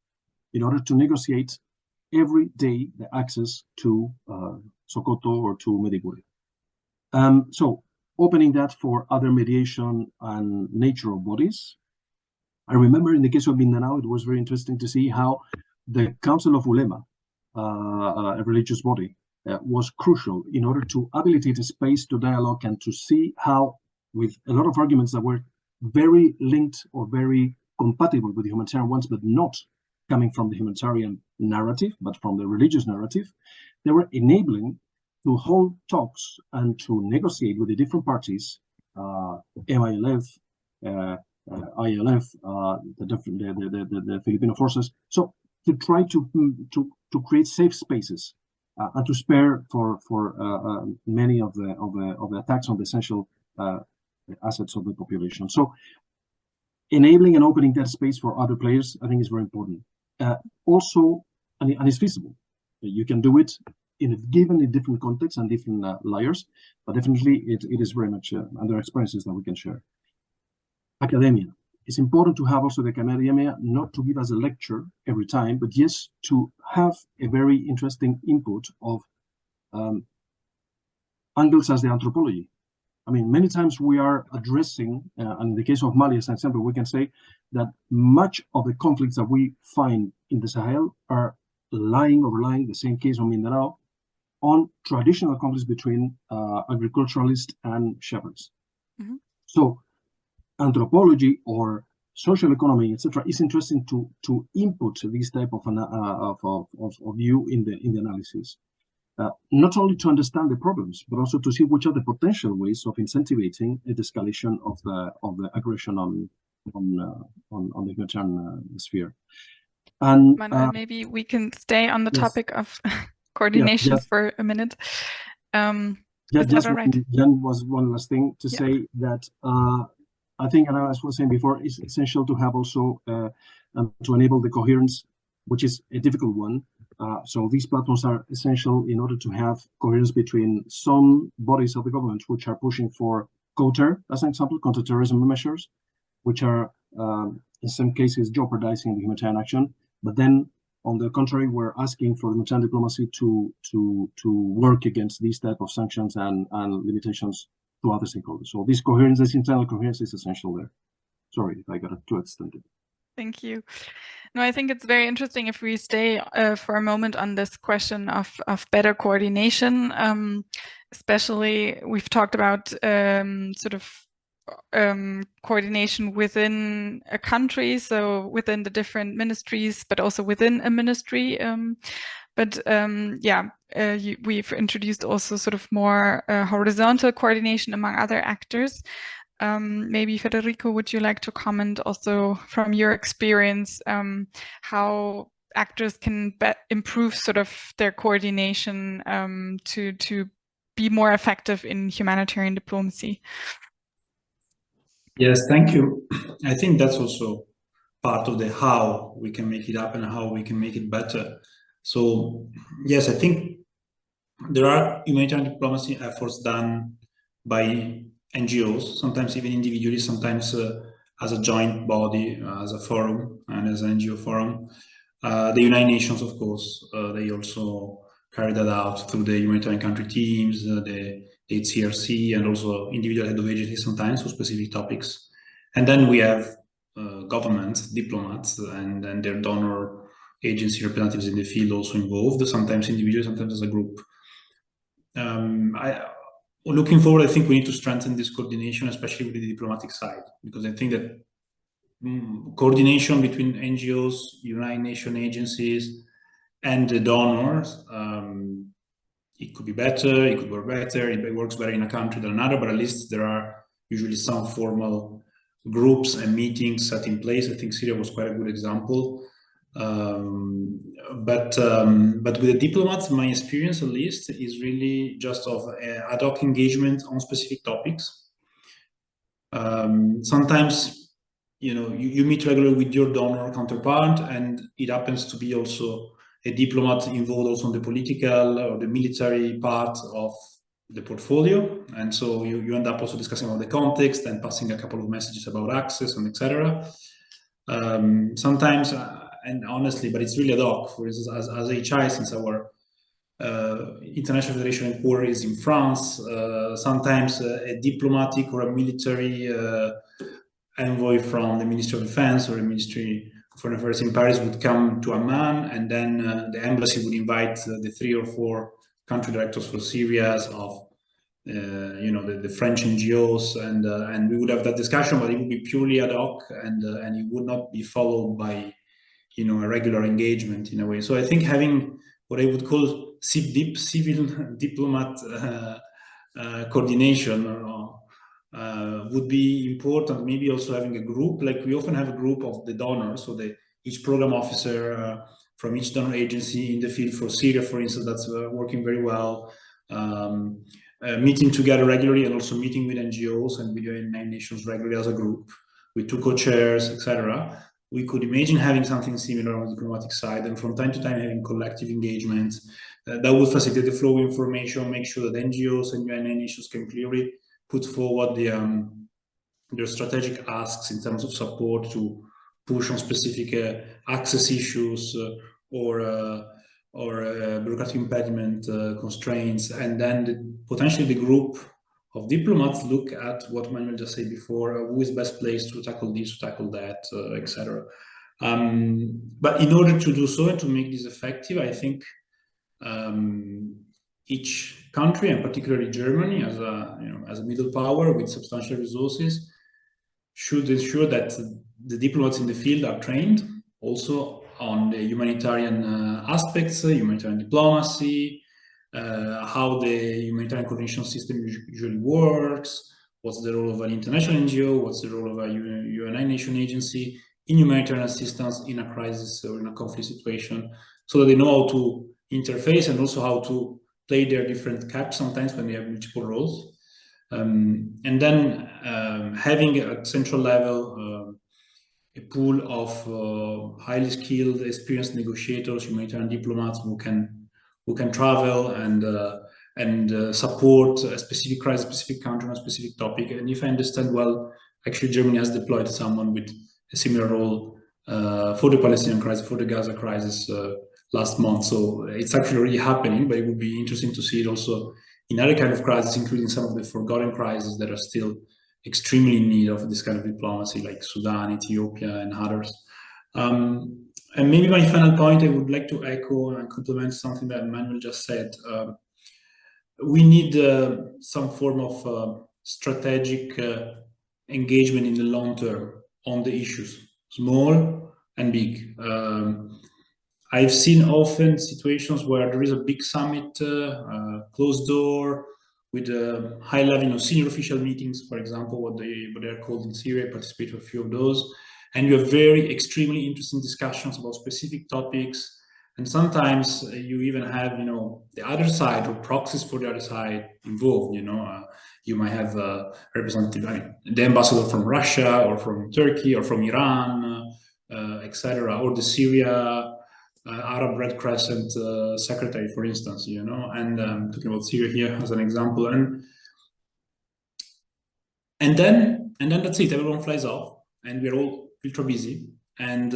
in order to negotiate every day the access to Sokoto or to Mediguri. So opening that for other mediation and nature of bodies. I remember in the case of Mindanao, it was very interesting to see how the Council of Ulema, a religious body, was crucial in order to habilitate a space to dialogue and to see how, with a lot of arguments that were very linked or very compatible with the humanitarian ones, but not coming from the humanitarian narrative, but from the religious narrative, they were enabling to hold talks and to negotiate with the different parties, MILF, ILF, the Filipino forces. So to try to create safe spaces and to spare for many of the attacks on the essential assets of the population. So enabling and opening that space for other players, I think, is very important. Also, and it's feasible. You can do it given in different contexts and different layers, but definitely it is very much under experiences that we can share. Academia. It's important to have also the academia not to give us a lecture every time, but yes, to have a very interesting input of angles as the anthropology. I mean, many times we are addressing, and in the case of Mali, as an example, we can say that much of the conflicts that we find in the Sahel are overlying, the same case on Mindanao, on traditional conflicts between agriculturalists and shepherds. Mm-hmm. So anthropology or social economy, etc., is interesting to input this type of view in the analysis. Not only to understand the problems, but also to see which are the potential ways of incentivizing a de-escalation of the aggression on the humanitarian sphere. And Manuel, maybe we can stay on the topic of coordination for a minute. Just Jan was one last thing to say that I think, and as I was saying before, it's essential to have also to enable the coherence, which is a difficult one. So these platforms are essential in order to have coherence between some bodies of the government which are pushing for COTER, as an example, counterterrorism measures, which are in some cases jeopardizing the humanitarian action. But then, on the contrary, we're asking for humanitarian diplomacy to work against these type of sanctions and limitations to other stakeholders. So this coherence, this internal coherence, is essential there. Sorry if I got too extended. Thank you. No, I think it's very interesting if we stay for a moment on this question of better coordination. Especially, we've talked about sort of coordination within a country, so within the different ministries, but also within a ministry. We've introduced also sort of more horizontal coordination among other actors. Maybe Federico, would you like to comment also from your experience how actors can improve sort of their coordination to be more effective in humanitarian diplomacy? Yes, thank you. I think that's also part of the how we can make it happen and how we can make it better. So yes, I think there are humanitarian diplomacy efforts done by NGOs, sometimes even individually, sometimes as a joint body, as a forum and as an NGO forum. The United Nations, of course, they also carry that out through the humanitarian country teams, the HCRC, and also individual head of agencies sometimes for specific topics. And then we have governments, diplomats, and their donor agency representatives in the field also involved, sometimes individually, sometimes as a group. Looking forward, I think we need to strengthen this coordination, especially with the diplomatic side, because I think that coordination between NGOs, United Nations agencies, and the donors, it could be better, it could work better, it works better in a country than another, but at least there are usually some formal groups and meetings set in place. I think Syria was quite a good example. But with the diplomats, my experience at least is really just of ad hoc engagement on specific topics. Sometimes, you meet regularly with your donor counterpart, and it happens to be also a diplomat involved also in the political or the military part of the portfolio, and so you end up also discussing about the context and passing a couple of messages about access and etc. Sometimes, and honestly, but it's really ad hoc. For instance, as HI, since our International Federation Inquiry is in France, sometimes a diplomatic or a military envoy from the Ministry of Defense or the Ministry of Foreign Affairs in Paris would come to Amman, and then the embassy would invite the 3 or 4 country directors for Syria of the French NGOs, and we would have that discussion, but it would be purely ad hoc, and it would not be followed by a regular engagement in a way. So I think having what I would call civil diplomat coordination would be important. Maybe also having a group, like we often have a group of the donors, so each program officer from each donor agency in the field. For Syria, for instance, that's working very well. Meeting together regularly, and also meeting with NGOs and with the United Nations regularly as a group, with 2 co-chairs, etc. We could imagine having something similar on the diplomatic side, and from time to time having collective engagement that would facilitate the flow of information, make sure that NGOs and United Nations can clearly put forward their strategic asks in terms of support to push on specific access issues or bureaucratic impediment constraints, and then potentially the group of diplomats look at what Manuel just said before, who is best placed to tackle this, to tackle that, etc. But in order to do so and to make this effective, I think each country, and particularly Germany, as a middle power with substantial resources, should ensure that the diplomats in the field are trained also on the humanitarian aspects, humanitarian diplomacy, how the humanitarian coordination system usually works, what's the role of an international NGO, what's the role of a United Nations agency in humanitarian assistance in a crisis or in a conflict situation, so that they know how to interface and also how to play their different caps sometimes when they have multiple roles. And then having at central level a pool of highly skilled, experienced negotiators, humanitarian diplomats who can travel and support a specific crisis, specific country, on a specific topic. And if I understand well, actually Germany has deployed someone with a similar role for the Palestinian crisis, for the Gaza crisis last month. So it's actually already happening, but it would be interesting to see it also in other kind of crises, including some of the forgotten crises that are still extremely in need of this kind of diplomacy, like Sudan, Ethiopia, and others. And maybe my final point, I would like to echo and complement something that Manuel just said. We need some form of strategic engagement in the long term on the issues, small and big. I've seen often situations where there is a big summit, closed door, with high level, senior official meetings, for example, what they are called in Syria. I participated in a few of those, and you have very extremely interesting discussions about specific topics. And sometimes you even have, the other side or proxies for the other side involved. You might have a representative, the ambassador from Russia or from Turkey or from Iran, etc., or the Syria Arab Red Crescent secretary, for instance, and talking about Syria here as an example, and then that's it. Everyone flies off, and we're all ultra busy, and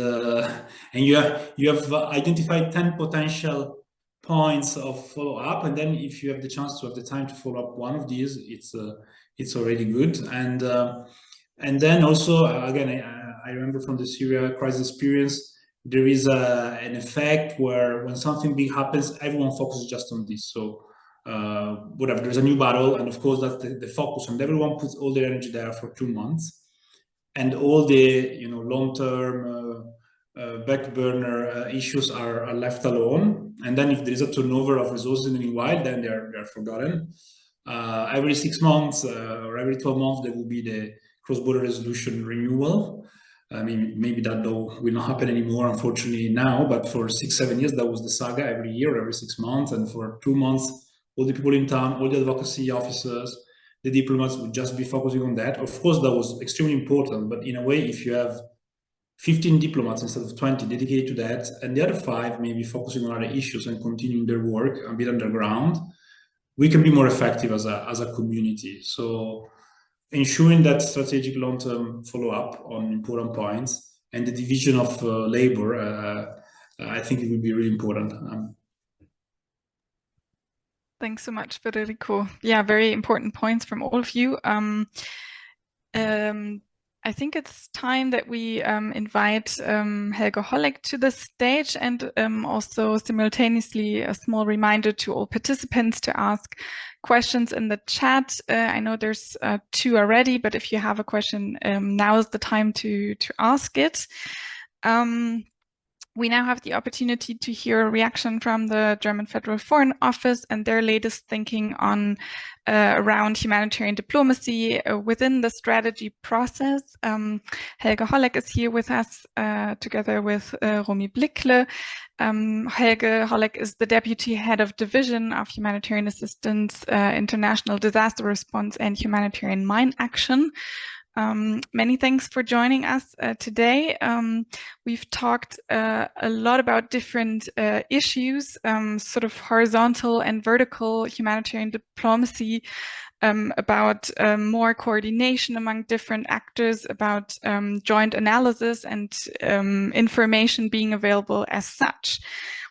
you have identified 10 potential points of follow up, and then if you have the chance to have the time to follow up one of these, it's already good, and then also again, I remember from the Syria crisis experience. There is an effect where when something big happens, everyone focuses just on this. So whatever, there's a new battle, and of course that's the focus, and everyone puts all their energy there for 2 months, and all the long-term back burner issues are left alone. And then if there is a turnover of resources in the meanwhile, then they're forgotten. Every 6 months or every 12 months, there will be the cross-border resolution renewal. I mean, maybe that though will not happen anymore, unfortunately, now, but for 6-7 years, that was the saga every year, every 6 months. And for 2 months, all the people in town, all the advocacy officers, the diplomats would just be focusing on that. Of course, that was extremely important, but in a way, if you have 15 diplomats instead of 20 dedicated to that, and the other 5 maybe focusing on other issues and continuing their work a bit underground, we can be more effective as a community. So ensuring that strategic long-term follow-up on important points and the division of labor, I think it will be really important. Thanks so much, Federico. Yeah, very important points from all of you. I think it's time that we invite Helge Holleck to the stage, and also simultaneously a small reminder to all participants to ask questions in the chat. I know there's 2 already, but if you have a question, now is the time to ask it. We now have the opportunity to hear a reaction from the German Federal Foreign Office and their latest thinking on around humanitarian diplomacy within the strategy process. Helge Holleck is here with us together with Romy Blickle. Helge Holleck is the Deputy Head of Division of Humanitarian Assistance, International Disaster Response and Humanitarian Mine Action. Many thanks for joining us today. We've talked a lot about different issues, sort of horizontal and vertical humanitarian diplomacy, about more coordination among different actors, about joint analysis and information being available as such.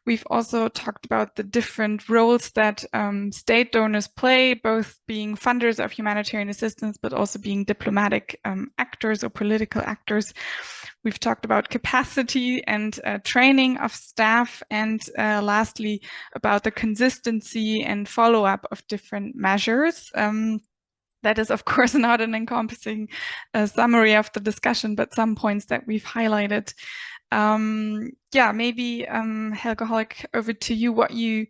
We've also talked about the different roles that state donors play, both being funders of humanitarian assistance, but also being diplomatic actors or political actors. We've talked about capacity and training of staff, and lastly, about the consistency and follow-up of different measures. That is, of course, not an encompassing summary of the discussion, but some points that we've highlighted. Yeah, maybe Helge Holleck, over to you. What you,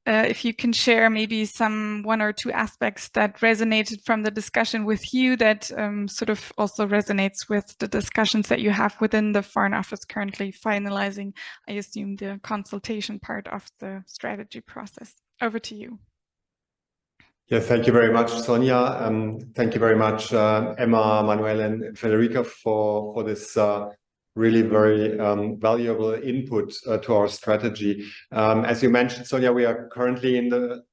if you can share maybe some one or two aspects that resonated from the discussion with you, that sort of also resonates with the discussions that you have within the Foreign Office currently finalizing, I assume, the consultation part of the strategy process. Over to you. Yeah, thank you very much, Sonia. Thank you very much, Emma, Manuel, and Federica for this really very valuable input to our strategy. As you mentioned, Sonia, we are currently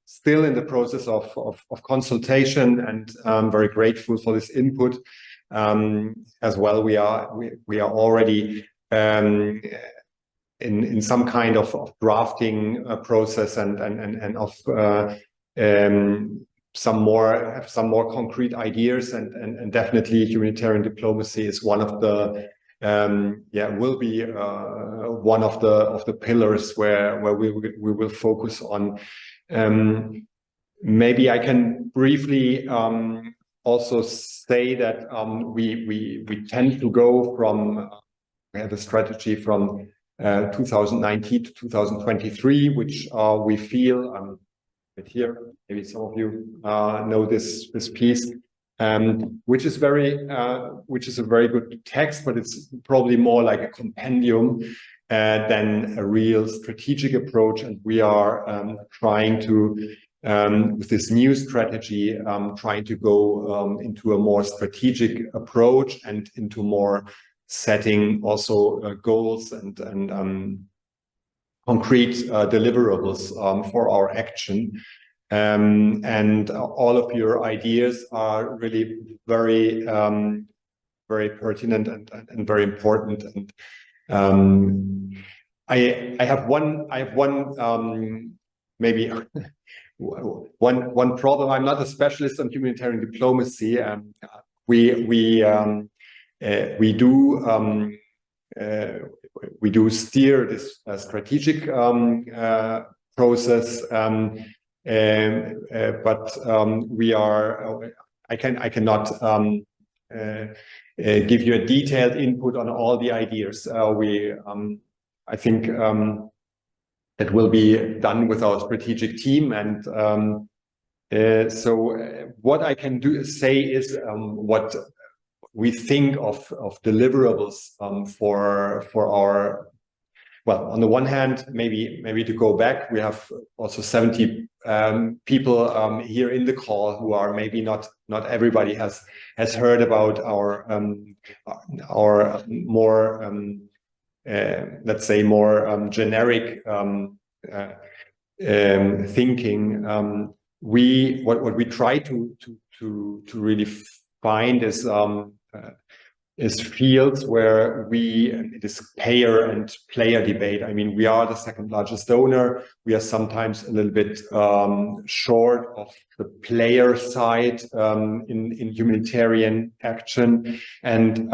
still in the process of consultation, and I'm very grateful for this input. As well, we are already in some kind of drafting process and of some more concrete ideas, and definitely humanitarian diplomacy is one of the will be one of the pillars where we will focus on. Maybe I can briefly also say that we tend to go from we have a strategy from 2019 to 2023, which we feel right here. Maybe some of you know this piece. Which is a very good text, but it's probably more like a compendium than a real strategic approach. And we are trying to, with this new strategy, trying to go into a more strategic approach and into more setting also goals and concrete deliverables for our action. And all of your ideas are really very, very pertinent and very important. And I have one maybe one problem. I'm not a specialist on humanitarian diplomacy. We do steer this strategic process. But I cannot give you a detailed input on all the ideas. I think that will be done with our strategic team, and so what I can say is what we think of deliverables for our. Well, on the one hand, maybe to go back, we have also 70 people here in the call who are maybe not everybody has heard about our more let's say more generic thinking. What we try to really find is fields where it is payer and player debate. I mean, we are the second largest donor. We are sometimes a little bit short of the player side in humanitarian action. And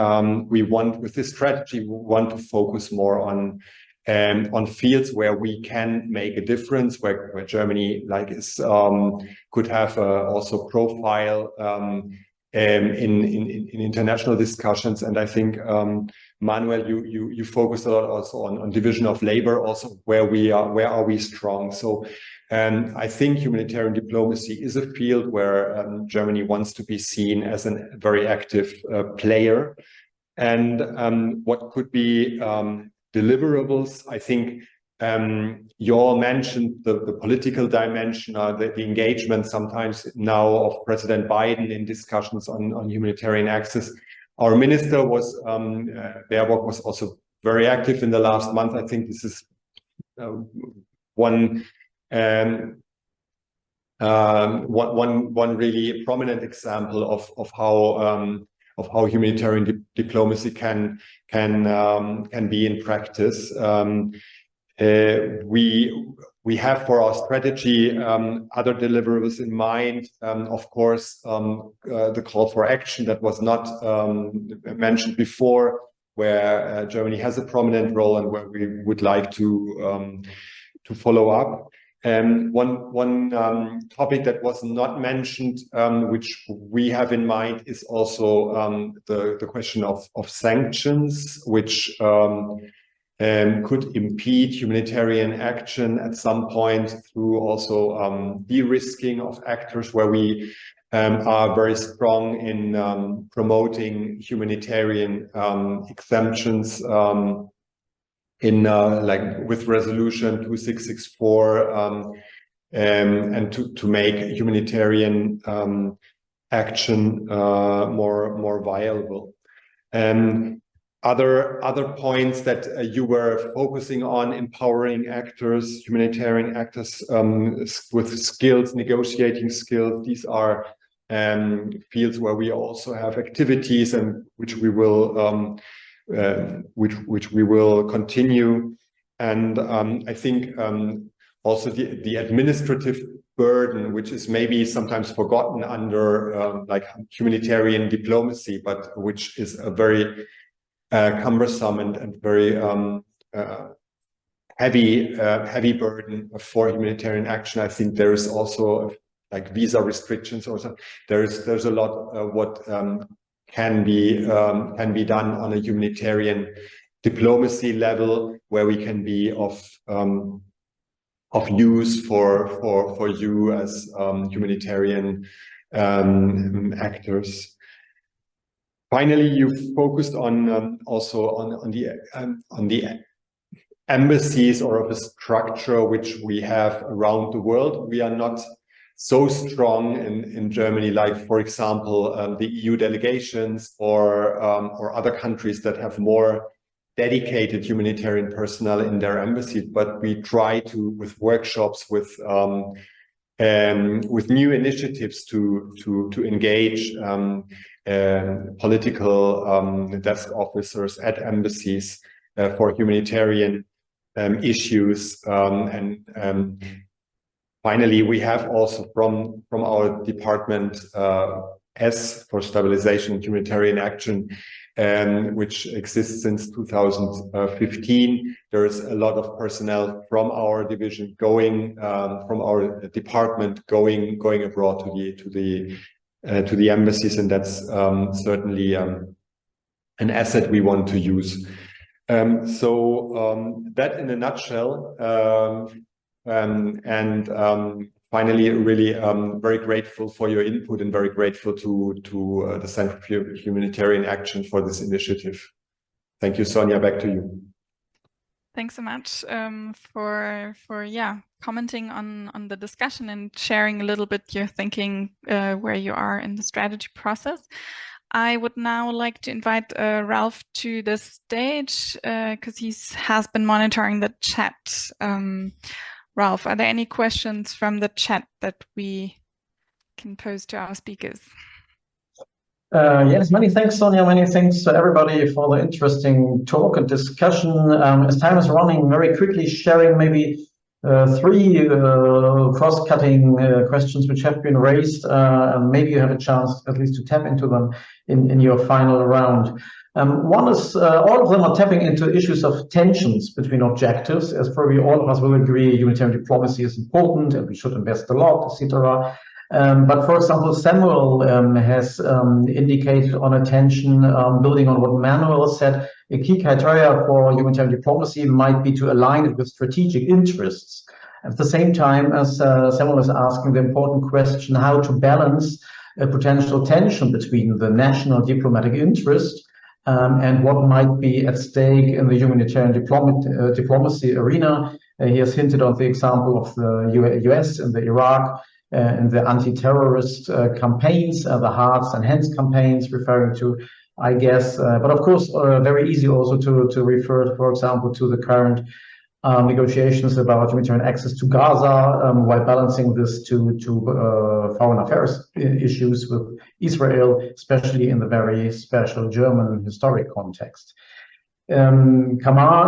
with this strategy, we want to focus more on fields where we can make a difference, where Germany could have also profile in international discussions. And I think, Manuel, you focused a lot also on division of labor, also where are we strong. So I think humanitarian diplomacy is a field where Germany wants to be seen as a very active player. And what could be deliverables? I think you all mentioned the political dimension, the engagement sometimes now of President Biden in discussions on humanitarian access. Our minister was, Baerbock, was also very active in the last month. I think this is one really prominent example of how humanitarian diplomacy can be in practice. We have for our strategy other deliverables in mind. Of course, the call for action that was not mentioned before, where Germany has a prominent role and where we would like to follow up. One topic that was not mentioned, which we have in mind, is also the question of sanctions, which could impede humanitarian action at some point through also de-risking of actors, where we are very strong in promoting humanitarian exemptions like with resolution 2664, and to make humanitarian action more viable. Other points that you were focusing on: empowering actors, humanitarian actors with skills, negotiating skills. These are fields where we also have activities, and which we will continue. And I think also the administrative burden, which is maybe sometimes forgotten under like humanitarian diplomacy, but which is a very cumbersome and very heavy burden for humanitarian action. I think there is also like visa restrictions. Also, there's a lot of what can be done on a humanitarian diplomacy level, where we can be of use for you as humanitarian actors. Finally, you focused on also on the embassies, or of a structure which we have around the world. We are not so strong in Germany, like, for example, the EU delegations or other countries that have more dedicated humanitarian personnel in their embassies. But we try to, with workshops, with new initiatives, to engage political desk officers at embassies for humanitarian issues. Finally, we have also from our department, S for Stabilization and Humanitarian Action, which exists since 2015. There is a lot of personnel from our division going, from our department going abroad to the embassies, and that's certainly an asset we want to use. So that in a nutshell. Finally, really very grateful for your input, and very grateful to the Center for Humanitarian Action for this initiative. Thank you, Sonja. Back to you. Thanks so much for commenting on the discussion and sharing a little bit your thinking where you are in the strategy process. I would now like to invite Ralph to the stage because he has been monitoring the chat. Ralph, are there any questions from the chat that we can pose to our speakers? Yes, many thanks, Sonja. Many thanks to everybody for the interesting talk and discussion. As time is running very quickly, sharing maybe three cross-cutting questions which have been raised, and maybe you have a chance at least to tap into them in your final round. One is, all of them are tapping into issues of tensions between objectives, as probably all of us will agree humanitarian diplomacy is important and we should invest a lot, etc. But for example, Samuel has indicated on attention, building on what Manuel said, a key criteria for humanitarian diplomacy might be to align it with strategic interests. At the same time, as Samuel is asking the important question, how to balance a potential tension between the national diplomatic interest and what might be at stake in the humanitarian diplomacy arena. He has hinted on the example of the US and the Iraq and the anti-terrorist campaigns, the hearts and hands campaigns, referring to, I guess, but of course, very easy also to refer, for example, to the current negotiations about humanitarian access to Gaza, while balancing this to foreign affairs issues with Israel, especially in the very special German historic context. Kamar,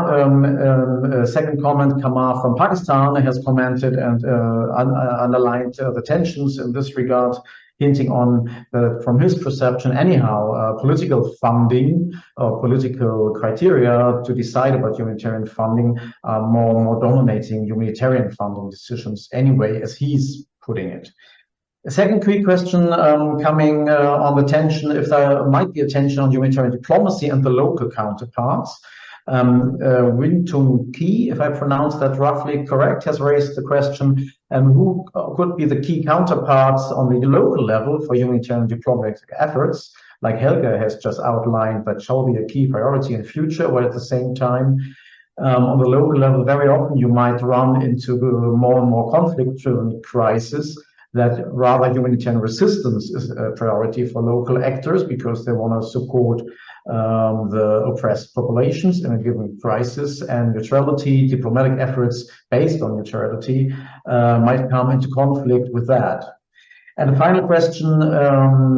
second comment, Kamar from Pakistan has commented and underlined the tensions in this regard, hinting on from his perception anyhow, political funding or political criteria to decide about humanitarian funding are more dominating humanitarian funding decisions anyway, as he's putting it. A second quick question coming on the tension, if there might be a tension on humanitarian diplomacy and the local counterparts. Win-Tung Ki, if I pronounce that roughly correct, has raised the question, who could be the key counterparts on the local level for humanitarian diplomatic efforts, like Helge has just outlined, that shall be a key priority in future, while at the same time, on the local level, very often you might run into more and more conflict-driven crises, that rather humanitarian resistance is a priority for local actors because they want to support the oppressed populations in a given crisis, and neutrality, diplomatic efforts based on neutrality might come into conflict with that. And the final question,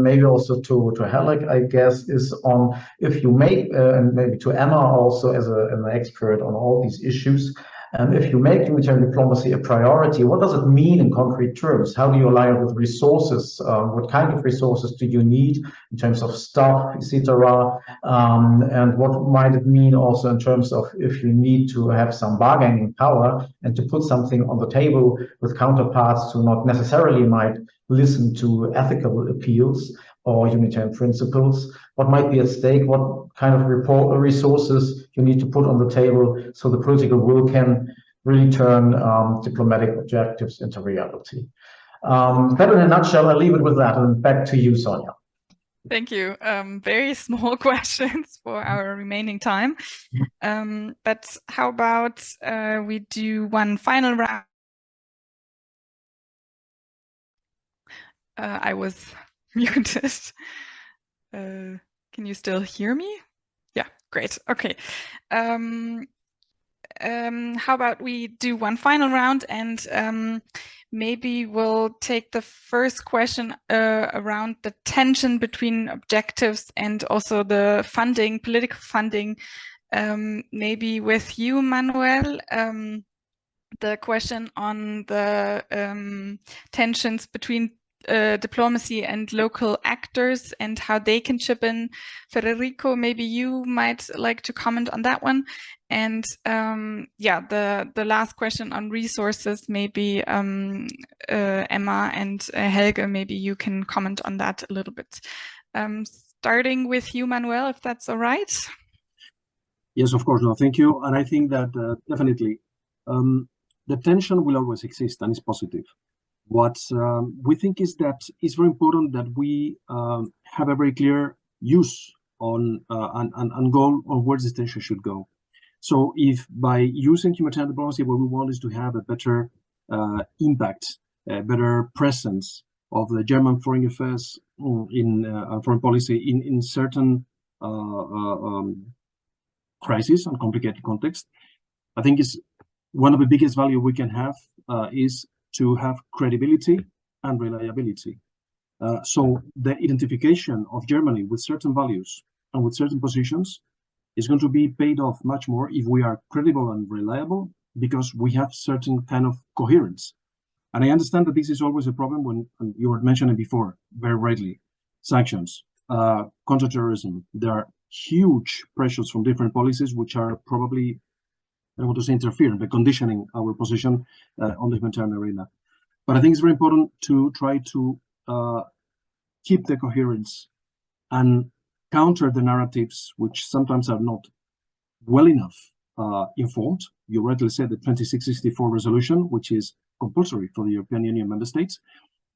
maybe also to Halleck, I guess, is on if you make, and maybe to Emma also as an expert on all these issues, if you make humanitarian diplomacy a priority, what does it mean in concrete terms? How do you align it with resources? What kind of resources do you need in terms of staff, etc.? And what might it mean also in terms of if you need to have some bargaining power and to put something on the table with counterparts who not necessarily might listen to ethical appeals or humanitarian principles? What might be at stake? What kind of resources you need to put on the table so the political will can really turn diplomatic objectives into reality? That in a nutshell, I'll leave it with that, and back to you, Sonja. Thank you. Very small questions for our remaining time. But how about we do one final round? I was muted. Can you still hear me? Yeah, great. Okay. How about we do one final round, and maybe we'll take the first question around the tension between objectives and also the funding, political funding. Maybe with you, Manuel. The question on the tensions between diplomacy and local actors and how they can chip in. Federico, maybe you might like to comment on that one. And yeah, the last question on resources, maybe Emma and Helge, maybe you can comment on that a little bit. Starting with you, Manuel, if that's all right. Yes, of course. No, thank you. And I think that definitely the tension will always exist, and it's positive. What we think is that it's very important that we have a very clear use on and goal on where this tension should go. So if by using humanitarian diplomacy, what we want is to have a better impact, a better presence of the German foreign affairs in foreign policy in certain crises and complicated context, I think is one of the biggest value we can have is to have credibility and reliability. So the identification of Germany with certain values and with certain positions is going to be paid off much more if we are credible and reliable, because we have certain kind of coherence. And I understand that this is always a problem when you were mentioning before, very rightly, sanctions, counterterrorism. There are huge pressures from different policies which are probably, I want to say, interfering, but conditioning our position on the humanitarian arena. But I think it's very important to try to keep the coherence and counter the narratives which sometimes are not well enough informed. You rightly said the 2664 resolution, which is compulsory for the European Union member states.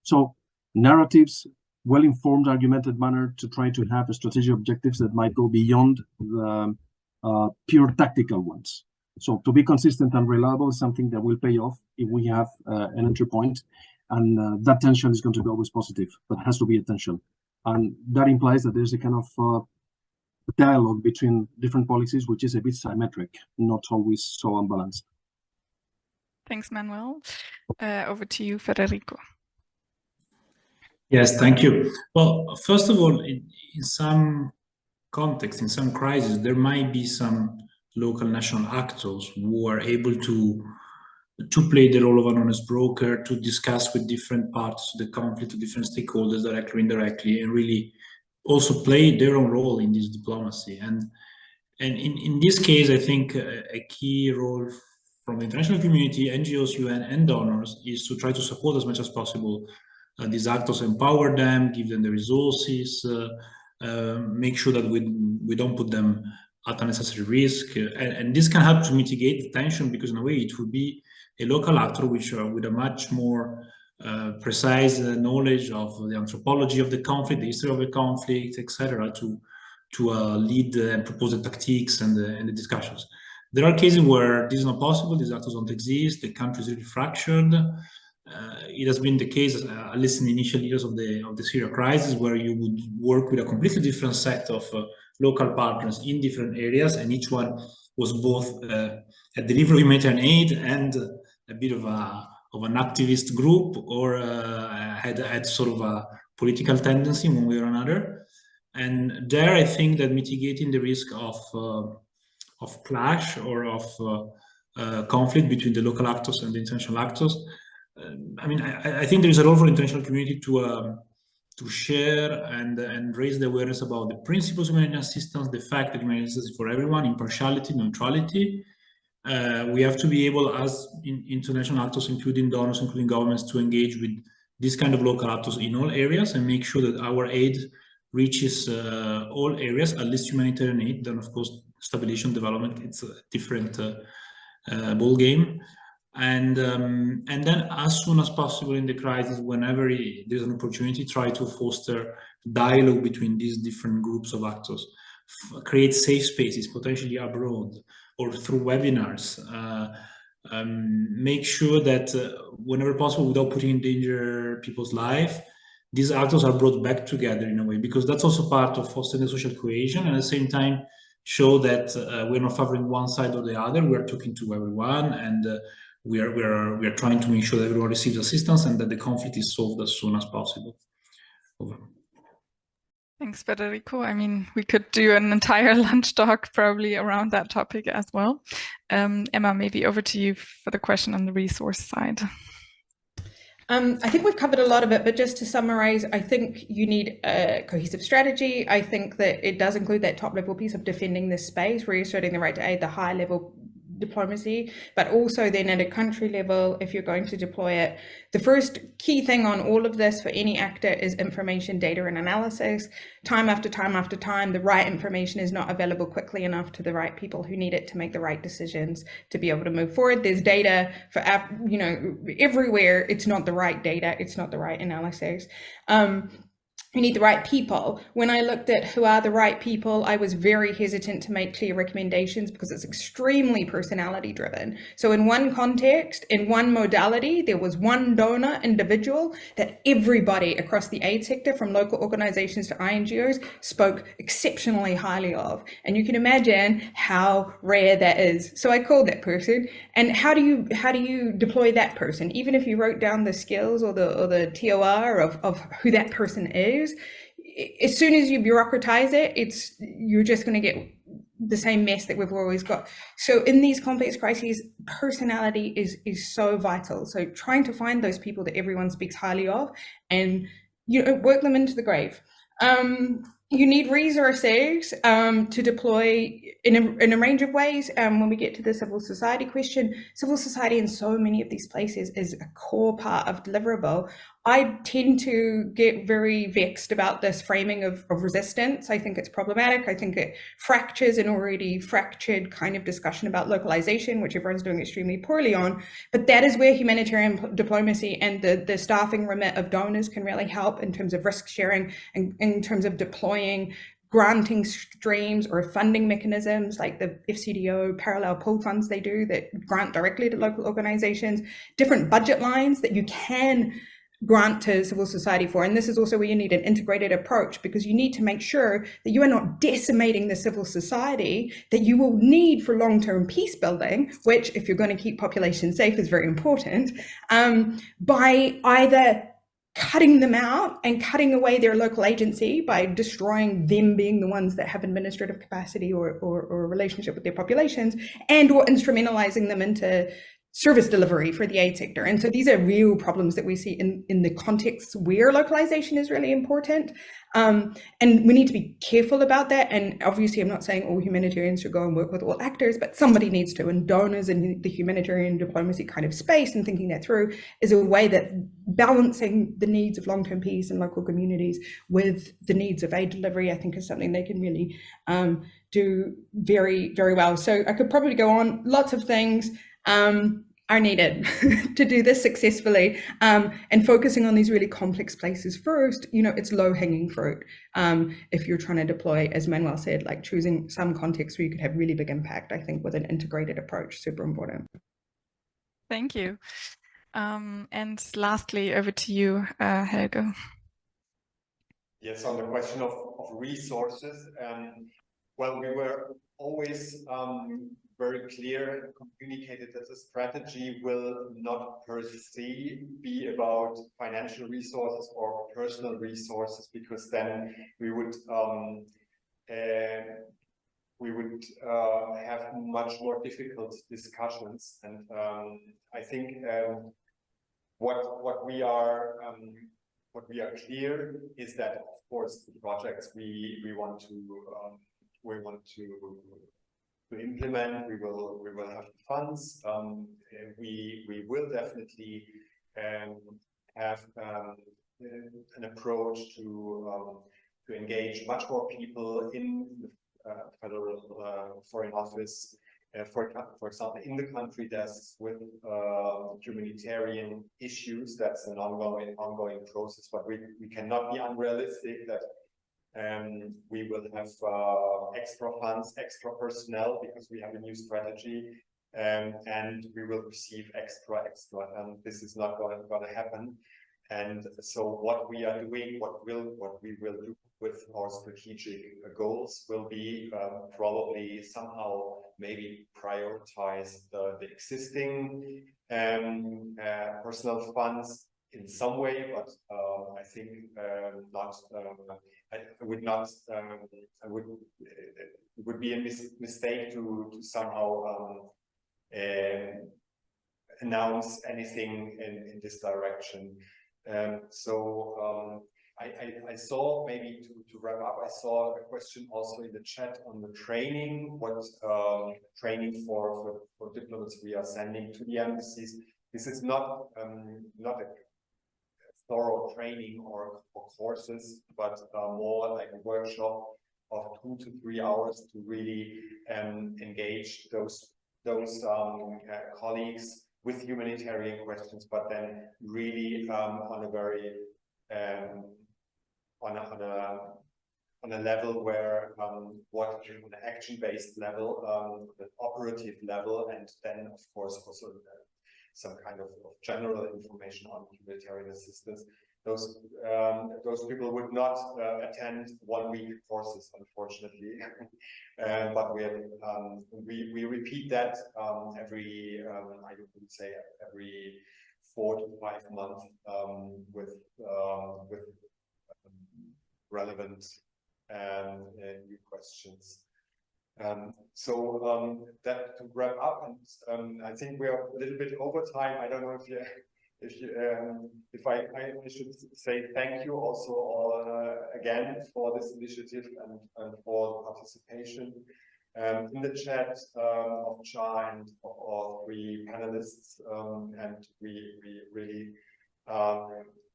So narratives, well-informed, argumented manner to try to have strategic objectives that might go beyond the pure tactical ones. So to be consistent and reliable is something that will pay off if we have an entry point, and that tension is going to be always positive, but it has to be a tension. And that implies that there's a kind of dialogue between different policies, which is a bit symmetric, not always so unbalanced. Thanks, Manuel. Over to you, Federico. Yes, thank you. Well, first of all, in some context, in some crises, there might be some local national actors who are able to play the role of an honest broker, to discuss with different parts of the conflict, to different stakeholders, directly or indirectly, and really also play their own role in this diplomacy. And in this case, I think a key role from the international community, NGOs, UN, and donors is to try to support as much as possible these actors, empower them, give them the resources, make sure that we don't put them at unnecessary risk. And this can help to mitigate the tension, because in a way it would be a local actor which with a much more precise knowledge of the anthropology of the conflict, the history of the conflict, etc., to lead and propose the tactics and the discussions. There are cases where this is not possible, these actors don't exist, the country is really fractured. It has been the case, at least in the initial years of the Syria crisis, where you would work with a completely different set of local partners in different areas, and each one was both a delivery of humanitarian aid and a bit of an activist group, or had sort of a political tendency in one way or another. And there, I think that mitigating the risk of clash or of conflict between the local actors and the international actors, I mean, I think there is a role for the international community to share and raise the awareness about the principles of humanitarian assistance, the fact that humanitarian assistance is for everyone, impartiality, neutrality. We have to be able, as international actors, including donors, including governments, to engage with this kind of local actors in all areas and make sure that our aid reaches all areas, at least humanitarian aid. Then, of course, stabilization, development, it's a different ball game. And then, as soon as possible in the crisis, whenever there's an opportunity, try to foster dialogue between these different groups of actors, create safe spaces, potentially abroad or through webinars. Make sure that whenever possible, without putting in danger people's life, these actors are brought back together in a way, because that's also part of fostering the social cohesion, and at the same time show that we're not favoring one side or the other. We're talking to everyone, and we are trying to make sure that everyone receives assistance and that the conflict is solved as soon as possible. Over. Thanks, Federico. I mean, we could do an entire lunch talk probably around that topic as well. Emma, maybe over to you for the question on the resource side. I think we've covered a lot of it, but just to summarize, I think you need a cohesive strategy. I think that it does include that top level piece of defending this space, reasserting the right to aid, the high level diplomacy, but also then at a country level, if you're going to deploy it, the first key thing on all of this for any actor is information, data, and analysis. Time after time after time, the right information is not available quickly enough to the right people who need it to make the right decisions to be able to move forward. There's data for, you know, everywhere. It's not the right data. It's not the right analysis. You need the right people. When I looked at who are the right people, I was very hesitant to make clear recommendations because it's extremely personality driven. So in one context, in one modality, there was one donor individual that everybody across the aid sector, from local organizations to INGOs, spoke exceptionally highly of. And you can imagine how rare that is. So I called that person. And how do you deploy that person? Even if you wrote down the skills or the TOR of who that person is, as soon as you bureaucratize it, you're just going to get the same mess that we've always got. So in these complex crises, personality is so vital. So trying to find those people that everyone speaks highly of and, you know, work them into the grave. you need resources to deploy in a range of ways. When we get to the civil society question, civil society in so many of these places is a core part of deliverable. I tend to get very vexed about this framing of resistance. I think it's problematic. I think it fractures an already fractured kind of discussion about localization, which everyone's doing extremely poorly on. But that is where humanitarian diplomacy and the staffing remit of donors can really help in terms of risk sharing and in terms of deploying granting streams or funding mechanisms like the FCDO parallel pool funds they do that grant directly to local organizations, different budget lines that you can grant to civil society for. And this is also where you need an integrated approach, because you need to make sure that you are not decimating the civil society that you will need for long-term peace building, which, if you're going to keep populations safe, is very important, by either cutting them out and cutting away their local agency by destroying them being the ones that have administrative capacity or a relationship with their populations, and or instrumentalizing them into service delivery for the aid sector. And so these are real problems that we see in the contexts where localization is really important. And we need to be careful about that. And obviously, I'm not saying all humanitarians should go and work with all actors, but somebody needs to. And donors in the humanitarian diplomacy kind of space and thinking that through is a way that balancing the needs of long-term peace and local communities with the needs of aid delivery, I think, is something they can really do very, very well. So I could probably go on. Lots of things are needed to do this successfully, and focusing on these really complex places first, it's low-hanging fruit. If you're trying to deploy, as Manuel said, like choosing some context where you could have really big impact, I think with an integrated approach, super important. Thank you. And lastly, over to you, Helge. Yes, on the question of resources, well, we were always very clear and communicated that the strategy will not per se be about financial resources or personal resources, because then we would have much more difficult discussions. And I think what we are clear is that, of course, the projects we want to implement, we will have the funds. We will definitely have an approach to engage much more people in the federal foreign office. For example, in the country desks with humanitarian issues. That's an ongoing process, but we cannot be unrealistic that we will have extra funds, extra personnel, because we have a new strategy, and we will receive extra, and this is not going to happen. And so what we are doing, what we will do with our strategic goals will be probably somehow maybe prioritize the existing personal funds in some way, but I think not. It would be a mistake to somehow announce anything in this direction. I saw, maybe to wrap up, I saw a question also in the chat on the training. What training for diplomats we are sending to the embassies? This is not a thorough training or courses, but more like a workshop of 2 to 3 hours to really engage those colleagues with humanitarian questions, but then really on a very on a level where what on an action-based level, an operative level, and then of course also some kind of general information on humanitarian assistance. Those people would not attend 1-week courses, unfortunately, but we repeat that every I would say every 4 to 5 months with relevant new questions. That to wrap up, and I think we are a little bit over time. I don't know if I should say thank you also again for this initiative and for participation in the chat of Cha and of our three panelists, and we really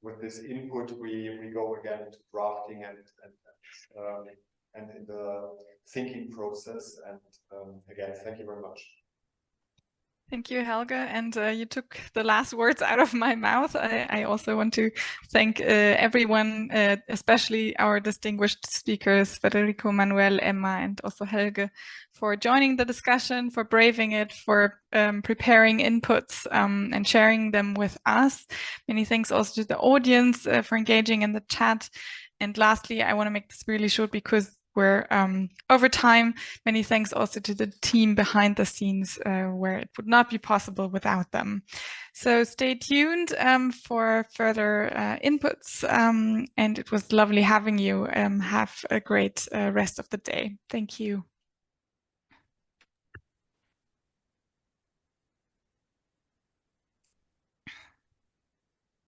with this input we go again into drafting and in the thinking process, and again thank you very much. Thank you, Helga. And you took the last words out of my mouth. I also want to thank everyone, especially our distinguished speakers, Federico, Manuel, Emma, and also Helge, for joining the discussion, for braving it, for preparing inputs and sharing them with us. Many thanks also to the audience for engaging in the chat. And lastly, I want to make this really short because we're over time. Many thanks also to the team behind the scenes, where it would not be possible without them. So stay tuned for further inputs, and it was lovely having you. Have a great rest of the day. Thank you.